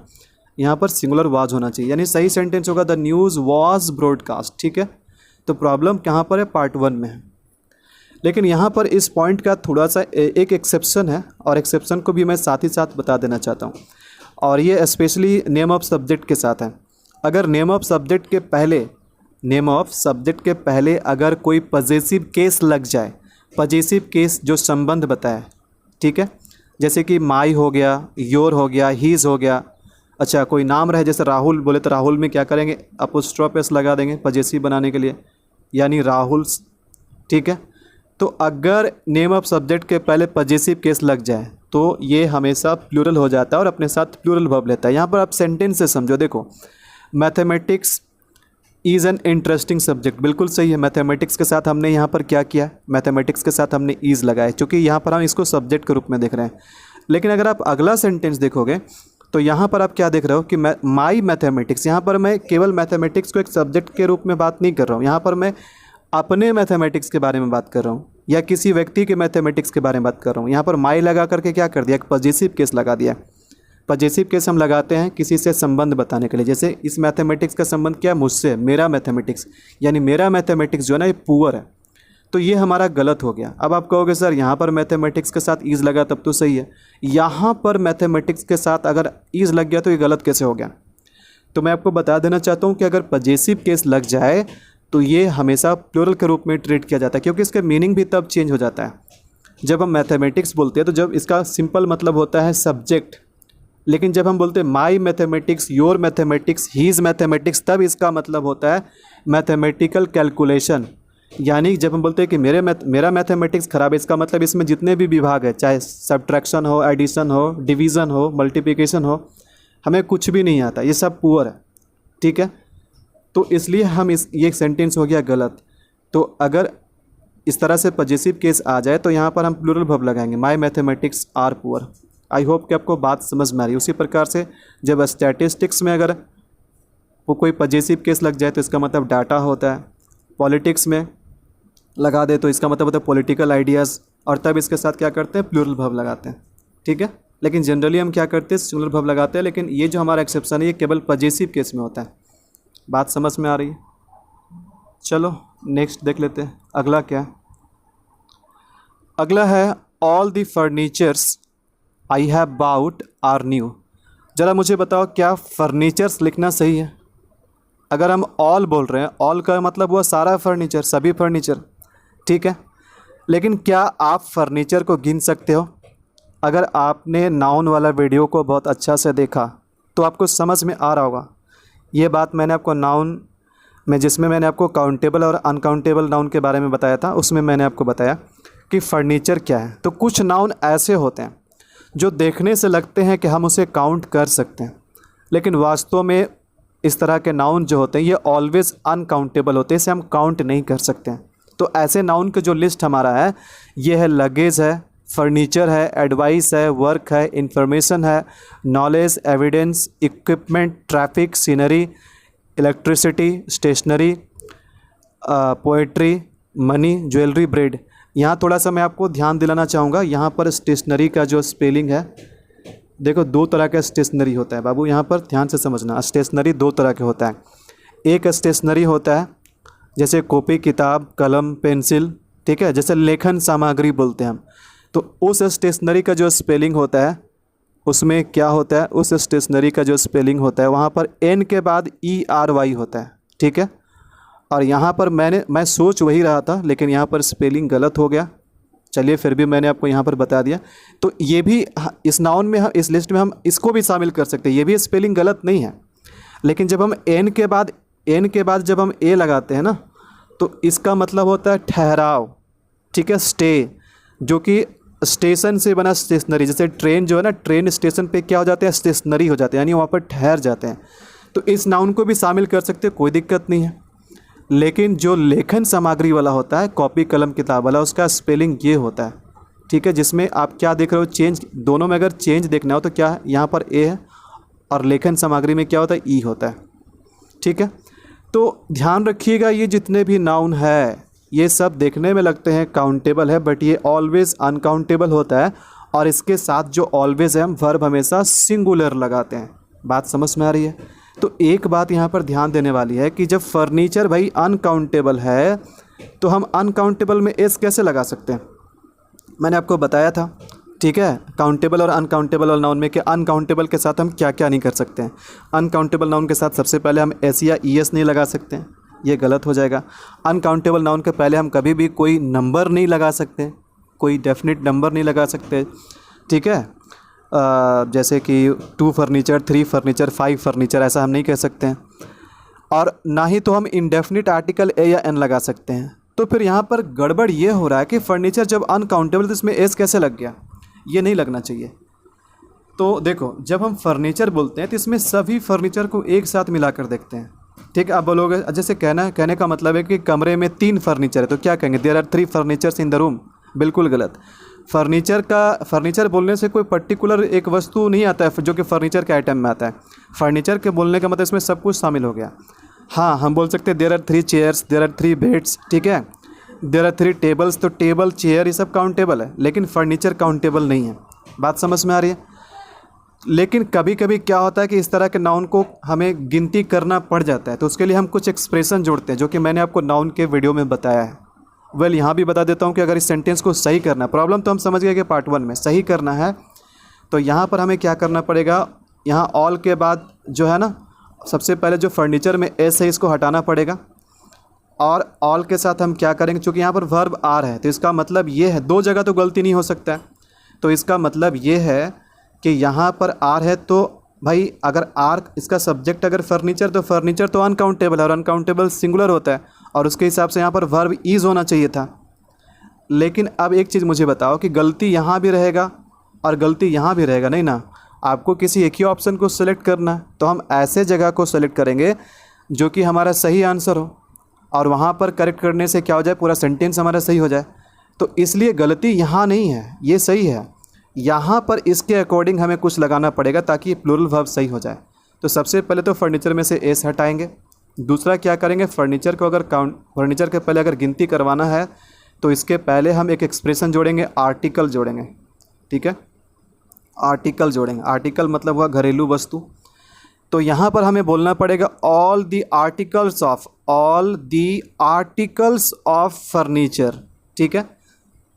यहाँ पर सिंगुलर वाज होना चाहिए, यानी सही सेंटेंस होगा द न्यूज़ वाज ब्रॉडकास्ट। ठीक है, तो प्रॉब्लम कहाँ पर है, पार्ट 1 में है। लेकिन यहाँ पर इस पॉइंट का थोड़ा सा एक एक्सेप्शन है, और एक्सेप्शन को भी मैं साथ ही साथ बता देना चाहता हूँ, और ये स्पेशली नेम ऑफ सब्जेक्ट के साथ है। अगर नेम ऑफ सब्जेक्ट के पहले अगर कोई पजेसिव केस लग जाए, पजेसिव केस जो संबंध बताए, ठीक है, जैसे कि माई हो गया, योर हो गया, हीज़ हो गया। अच्छा, कोई नाम रहे, जैसे राहुल बोले तो राहुल में क्या करेंगे, अपोस्ट्रोफ एस लगा देंगे पजेसिव बनाने के लिए, यानी राहुल। ठीक है, तो अगर नेम ऑफ सब्जेक्ट के पहले पजेसिव केस लग जाए तो ये हमेशा प्लूरल हो जाता है और अपने साथ प्लूरल वर्ब लेता है। यहाँ पर आप सेंटेंस से समझो, देखो mathematics is an interesting subject, बिल्कुल सही है। मैथमेटिक्स के साथ हमने यहाँ पर क्या किया, मैथमेटिक्स के साथ हमने ईज़ लगाया, क्योंकि यहाँ पर हम इसको सब्जेक्ट के रूप में देख रहे हैं। लेकिन अगर आप अगला सेंटेंस देखोगे तो यहाँ पर आप क्या देख रहे हो कि माई मैथमेटिक्स, यहाँ पर मैं केवल मैथमेटिक्स को एक सब्जेक्ट के रूप में बात नहीं कर रहा हूँ, यहाँ पर मैं अपने मैथमेटिक्स के बारे में बात कर रहा हूँ, या किसी व्यक्ति के मैथमेटिक्स के बारे में बात कर रहा हूँ। यहाँ पर माई लगा करके क्या कर दिया, एक पजेसिव केस लगा दिया। पजेसिव केस हम लगाते हैं किसी से संबंध बताने के लिए, जैसे इस मैथमेटिक्स का संबंध क्या है, मुझसे, मेरा मैथमेटिक्स, यानी मेरा मैथमेटिक्स जो है ना ये पुअर है, तो ये हमारा गलत हो गया। अब आप कहोगे सर यहाँ पर मैथमेटिक्स के साथ ईज़ लगा तब तो सही है, यहाँ पर मैथमेटिक्स के साथ अगर ईज़ लग गया तो ये गलत कैसे हो गया। तो मैं आपको बता देना चाहता हूँ कि अगर पजेसिव केस लग जाए तो ये हमेशा प्लूरल के रूप में ट्रीट किया जाता है, क्योंकि इसका मीनिंग भी तब चेंज हो जाता है। जब हम मैथमेटिक्स बोलते हैं तो जब इसका सिंपल मतलब होता है सब्जेक्ट, लेकिन जब हम बोलते हैं my mathematics, your mathematics, his mathematics, तब इसका मतलब होता है मैथमेटिकल कैलकुलेशन। यानी जब हम बोलते हैं कि मेरा मैथमेटिक्स ख़राब है, इसका मतलब इसमें जितने भी विभाग है, चाहे सब्ट्रैक्शन हो, एडिशन हो, डिवीज़न हो, मल्टीप्लिकेशन हो, हमें कुछ भी नहीं आता, ये सब पुअर है। ठीक है, तो इसलिए हम ये सेंटेंस हो गया गलत। तो अगर इस तरह से पजेसिव केस आ जाए तो यहाँ पर हम प्लूरल वर्ब लगाएंगे, my mathematics are poor. I hope कि आपको बात समझ में आ रही है। उसी प्रकार से जब स्टैटिस्टिक्स में अगर वो कोई पजेसिव केस लग जाए तो इसका मतलब डाटा होता है, पॉलिटिक्स में लगा दे तो इसका मतलब होता है पॉलिटिकल आइडियाज़, और तब इसके साथ क्या करते हैं, प्लूरल वर्ब लगाते हैं। ठीक है, लेकिन जनरली हम क्या करते हैं, सिंगुलर वर्ब लगाते हैं। लेकिन ये जो हमारा एक्सेप्शन है ये केवल पजेसिव केस में होता है। बात समझ में आ रही है? चलो नेक्स्ट देख लेते हैं, अगला क्या है। अगला है all the furnitures I have bought are new. ज़रा मुझे बताओ क्या फर्नीचर्स लिखना सही है? अगर हम ऑल बोल रहे हैं, ऑल का मतलब हुआ सारा फर्नीचर, सभी फर्नीचर, ठीक है, लेकिन क्या आप फर्नीचर को गिन सकते हो? अगर आपने नाउन वाला वीडियो को बहुत अच्छा से देखा तो आपको समझ में आ रहा होगा। ये बात मैंने आपको नाउन में, जिसमें मैंने आपको काउंटेबल और अनकाउंटेबल नाउन के बारे में बताया था, उसमें मैंने आपको बताया कि फर्नीचर क्या है। तो कुछ नाउन ऐसे होते हैं जो देखने से लगते हैं कि हम उसे काउंट कर सकते हैं, लेकिन वास्तव में इस तरह के नाउन जो होते हैं ये ऑलवेज अनकाउंटेबल होते हैं, इसे हम काउंट नहीं कर सकते हैं। तो ऐसे नाउन के जो लिस्ट हमारा है ये है लगेज है, फर्नीचर है, एडवाइस है, वर्क है, इंफॉर्मेशन है, knowledge, evidence, equipment, traffic, scenery, electricity, stationery, poetry, money, jewellery, bread. यहाँ थोड़ा सा मैं आपको ध्यान दिलाना चाहूँगा, यहाँ पर स्टेशनरी का जो स्पेलिंग है, देखो दो तरह का स्टेशनरी होता है बाबू, यहाँ पर ध्यान से समझना। स्टेशनरी दो तरह के होता है। एक स्टेशनरी होता है जैसे कॉपी, किताब, कलम, पेंसिल, ठीक है, जैसे लेखन सामग्री बोलते हैं हम। तो उस स्टेशनरी का जो स्पेलिंग होता है उसमें क्या होता है, उस स्टेशनरी का जो स्पेलिंग होता है वहाँ पर एन के बाद ERY होता है, ठीक है। और यहाँ पर मैं सोच वही रहा था, लेकिन यहाँ पर स्पेलिंग गलत हो गया। चलिए फिर भी मैंने आपको यहाँ पर बता दिया। तो ये भी इस नाउन में, इस लिस्ट में हम इसको भी शामिल कर सकते हैं। ये भी स्पेलिंग गलत नहीं है, लेकिन जब हम एन के बाद जब हम ए लगाते हैं ना, तो इसका मतलब होता है ठहराव, ठीक है, स्टे, जो कि स्टेशन से बना स्टेशनरी। जैसे ट्रेन जो है ना, ट्रेन स्टेशन पे क्या हो जाते हैं, स्टेशनरी हो जाते हैं, यानी वहाँ पर ठहर जाते हैं। तो इस नाउन को भी शामिल कर सकते हैं, कोई दिक्कत नहीं है। लेकिन जो लेखन सामग्री वाला होता है, कॉपी कलम किताब वाला, उसका स्पेलिंग ये होता है, ठीक है, जिसमें आप क्या देख रहे हो, चेंज, दोनों में अगर चेंज देखना हो तो क्या है, यहाँ पर ए है और लेखन सामग्री में क्या होता है, ई होता है, ठीक है। तो ध्यान रखिएगा, ये जितने भी नाउन है ये सब देखने में लगते हैं काउंटेबल है, बट ये ऑलवेज अनकाउंटेबल होता है। और इसके साथ जो ऑलवेज है, हम वर्ब हमेशा सिंगुलर लगाते हैं। बात समझ में आ रही है? तो एक बात यहाँ पर ध्यान देने वाली है कि जब फर्नीचर भाई अनकाउंटेबल है तो हम अनकाउंटेबल में एस कैसे लगा सकते हैं, मैंने आपको बताया था, ठीक है, काउंटेबल और अनकाउंटेबल और नाउन में कि अनकाउंटेबल के साथ हम क्या क्या नहीं कर सकते हैं। अनकाउंटेबल नाउन के साथ सबसे पहले हम एस या ई एस नहीं लगा सकते हैं, ये गलत हो जाएगा। अनकाउंटेबल नाउन के पहले हम कभी भी कोई नंबर नहीं लगा सकते, कोई डेफिनेट नंबर नहीं लगा सकते, ठीक है। जैसे कि 2 फर्नीचर, 3 फर्नीचर, 5 फर्नीचर, ऐसा हम नहीं कह सकते हैं। और ना ही तो हम इंडेफिनिट आर्टिकल ए या एन लगा सकते हैं। तो फिर यहाँ पर गड़बड़ ये हो रहा है कि फर्नीचर जब अनकाउंटेबल तो इसमें एस कैसे लग गया, ये नहीं लगना चाहिए। तो देखो, जब हम फर्नीचर बोलते हैं तो इसमें सभी फर्नीचर को एक साथ मिलाकर देखते हैं, ठीक है। आप बोलोगे, जैसे कहने का मतलब है कि कमरे में 3 फर्नीचर है तो क्या कहेंगे, there are 3 furnitures in the room. बिल्कुल गलत। फर्नीचर बोलने से कोई पर्टिकुलर एक वस्तु नहीं आता है जो कि फर्नीचर के आइटम में आता है। फर्नीचर के बोलने का मतलब इसमें सब कुछ शामिल हो गया। हाँ, हम बोल सकते हैं there are 3 chairs, there are 3 beds, ठीक है, देयर आर 3 टेबल्स। तो टेबल, चेयर, ये सब काउंटेबल है, लेकिन फर्नीचर काउंटेबल नहीं है। बात समझ में आ रही है? लेकिन कभी कभी क्या होता है कि इस तरह के नाउन को हमें गिनती करना पड़ जाता है, तो उसके लिए हम कुछ एक्सप्रेशन जोड़ते हैं, जो कि मैंने आपको नाउन के वीडियो में बताया है। यहाँ भी बता देता हूँ कि अगर इस सेंटेंस को सही करना है, प्रॉब्लम तो हम समझ गए कि पार्ट 1 में सही करना है, तो यहाँ पर हमें क्या करना पड़ेगा, यहाँ ऑल के बाद जो है ना, सबसे पहले जो फर्नीचर में एस है इसको हटाना पड़ेगा। और ऑल के साथ हम क्या करेंगे, चूँकि यहाँ पर वर्ब आर है तो इसका मतलब ये है, 2 जगह तो गलती नहीं हो सकता है, तो इसका मतलब ये है कि यहाँ पर आर है तो भाई अगर आर इसका सब्जेक्ट अगर फर्नीचर, तो फर्नीचर तो अनकाउंटेबल है और अनकाउंटेबल सिंगुलर होता है, और उसके हिसाब से यहाँ पर वर्ब इज़ होना चाहिए था। लेकिन अब एक चीज़ मुझे बताओ कि गलती यहाँ भी रहेगा और गलती यहाँ भी रहेगा, नहीं ना, आपको किसी एक ही ऑप्शन को सेलेक्ट करना है। तो हम ऐसे जगह को सेलेक्ट करेंगे जो कि हमारा सही आंसर हो, और वहाँ पर करेक्ट करने से क्या हो जाए, पूरा सेंटेंस हमारा सही हो जाए। तो इसलिए गलती यहाँ नहीं है, ये सही है। यहाँ पर इसके अकॉर्डिंग हमें कुछ लगाना पड़ेगा ताकि प्लूरल वर्ब सही हो जाए। तो सबसे पहले तो फर्नीचर में से एस हटाएंगे। दूसरा क्या करेंगे, फर्नीचर को अगर फर्नीचर के पहले अगर गिनती करवाना है तो इसके पहले हम एक एक्सप्रेशन जोड़ेंगे, आर्टिकल जोड़ेंगे, ठीक है, आर्टिकल जोड़ेंगे। आर्टिकल मतलब हुआ घरेलू वस्तु। तो यहाँ पर हमें बोलना पड़ेगा all the articles of furniture, ठीक है।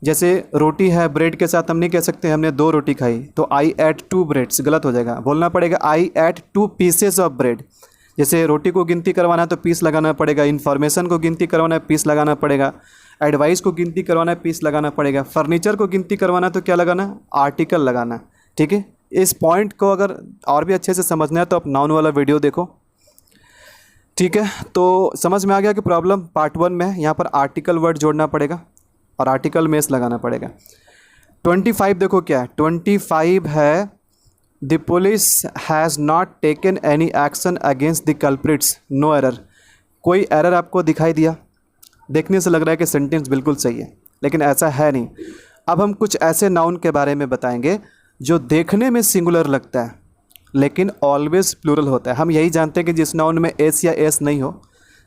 जैसे रोटी है, ब्रेड के साथ हम नहीं कह सकते हमने 2 रोटी खाई, तो आई एट 2 ब्रेड्स, गलत हो जाएगा। बोलना पड़ेगा आई एट 2 पीसेस ऑफ ब्रेड। जैसे रोटी को गिनती करवाना है तो पीस लगाना पड़ेगा, इन्फॉर्मेशन को गिनती करवाना है पीस लगाना पड़ेगा, एडवाइस को गिनती करवाना है पीस लगाना पड़ेगा, फर्नीचर को गिनती करवाना है तो क्या लगाना है, आर्टिकल लगाना, ठीक है। इस पॉइंट को अगर और भी अच्छे से समझना है तो आप नाउन वाला वीडियो देखो, ठीक है। तो समझ में आ गया कि प्रॉब्लम पार्ट 1 में यहाँ पर आर्टिकल वर्ड जोड़ना पड़ेगा और आर्टिकल में एस लगाना पड़ेगा। 25 देखो क्या है, 25 है the police has not taken any action against the culprits, no error. कोई एरर आपको दिखाई दिया? देखने से लग रहा है कि सेंटेंस बिल्कुल सही है, लेकिन ऐसा है नहीं। अब हम कुछ ऐसे नाउन के बारे में बताएंगे जो देखने में सिंगुलर लगता है लेकिन ऑलवेज प्लूरल होता है। हम यही जानते हैं कि जिस नाउन में एस या एस नहीं हो,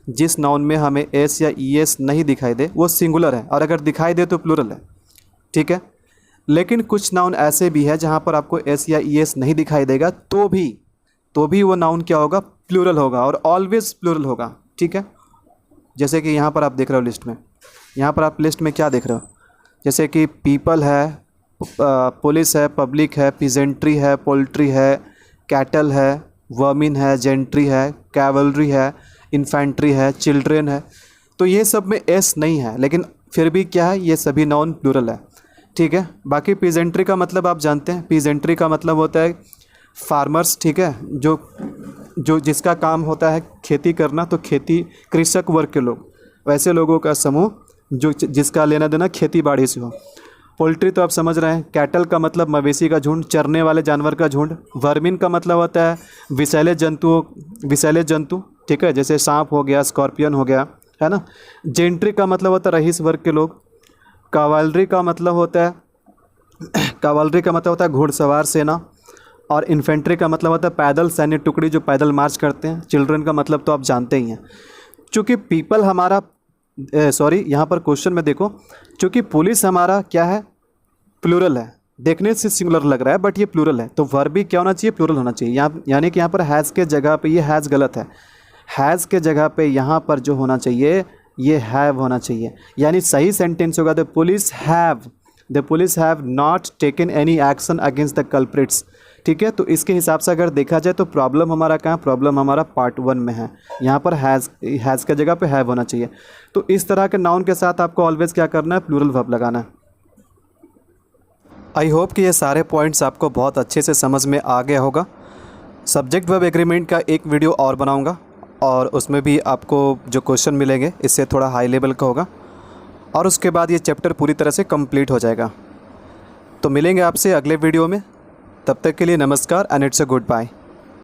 जिस नाउन में हमें एस या ई एस नहीं दिखाई दे वो सिंगुलर है, और अगर दिखाई दे तो प्लूरल है, ठीक है। लेकिन कुछ नाउन ऐसे भी है जहाँ पर आपको एस या ई एस नहीं दिखाई देगा तो भी वो नाउन क्या होगा, प्लूरल होगा और ऑलवेज प्लूरल होगा, ठीक है। जैसे कि यहाँ पर आप देख रहे हो लिस्ट में, यहाँ पर आप लिस्ट में क्या देख रहे हो, जैसे कि पीपल है, पुलिस है, पब्लिक है, पीजेंट्री है, पोल्ट्री है, कैटल है, वर्मिन है, जेंट्री है, कैवलरी है, इन्फेंट्री है, चिल्ड्रेन है। तो ये सब में एस नहीं है, लेकिन फिर भी क्या है, ये सभी नाउन प्लूरल है, ठीक है। बाकी पीजेंट्री का मतलब आप जानते हैं, पीजेंट्री का मतलब होता है फार्मर्स, ठीक है, जो जिसका काम होता है खेती करना, तो खेती कृषक वर्ग के लोग। वैसे लोगों का समूह जो जिसका लेना देना खेती बाड़ी से हो। पोल्ट्री तो आप समझ रहे हैं, कैटल का मतलब मवेशी का झुंड, चरने वाले जानवर का झुंड। वर्मिन का मतलब होता है विषैले जंतु, ठीक है, जैसे सांप हो गया, स्कॉर्पियन हो गया, है ना। जेंट्री का मतलब होता है रईस वर्ग के लोग। कावालरी का मतलब होता है घुड़सवार सेना। और इन्फेंट्री का मतलब होता है पैदल सैन्य टुकड़ी जो पैदल मार्च करते हैं। चिल्ड्रन का मतलब तो आप जानते ही हैं। चूँकि पीपल हमारा यहाँ पर क्वेश्चन में देखो, चूँकि पुलिस हमारा क्या है, प्लूरल है। देखने से सिंगुलर लग रहा है बट ये प्लूरल है, तो वर्ब भी क्या होना चाहिए, प्लूरल होना चाहिए। यानी कि यहाँ पर हैज़ के जगह पे ये हैज़ गलत है। हैज़ के जगह पे यहाँ पर जो होना चाहिए ये हैव होना चाहिए। यानी सही सेंटेंस होगा the police have not taken any action against the culprits. ठीक है, तो इसके हिसाब से अगर देखा जाए तो प्रॉब्लम हमारा कहाँ, प्रॉब्लम हमारा पार्ट 1 में है। यहाँ पर हैज़ के जगह पे हैव होना चाहिए। तो इस तरह के नाउन के साथ आपको ऑलवेज़ क्या करना है, प्लूरल वर्ब लगाना है। आई होप कि ये सारे पॉइंट्स आपको बहुत अच्छे से समझ में आ गया होगा। सब्जेक्ट वर्ब एग्रीमेंट का एक वीडियो और बनाऊंगा और उसमें भी आपको जो क्वेश्चन मिलेंगे इससे थोड़ा हाई लेवल का होगा, और उसके बाद ये चैप्टर पूरी तरह से कंप्लीट हो जाएगा। तो मिलेंगे आपसे अगले वीडियो में, तब तक के लिए नमस्कार and it's a good bye.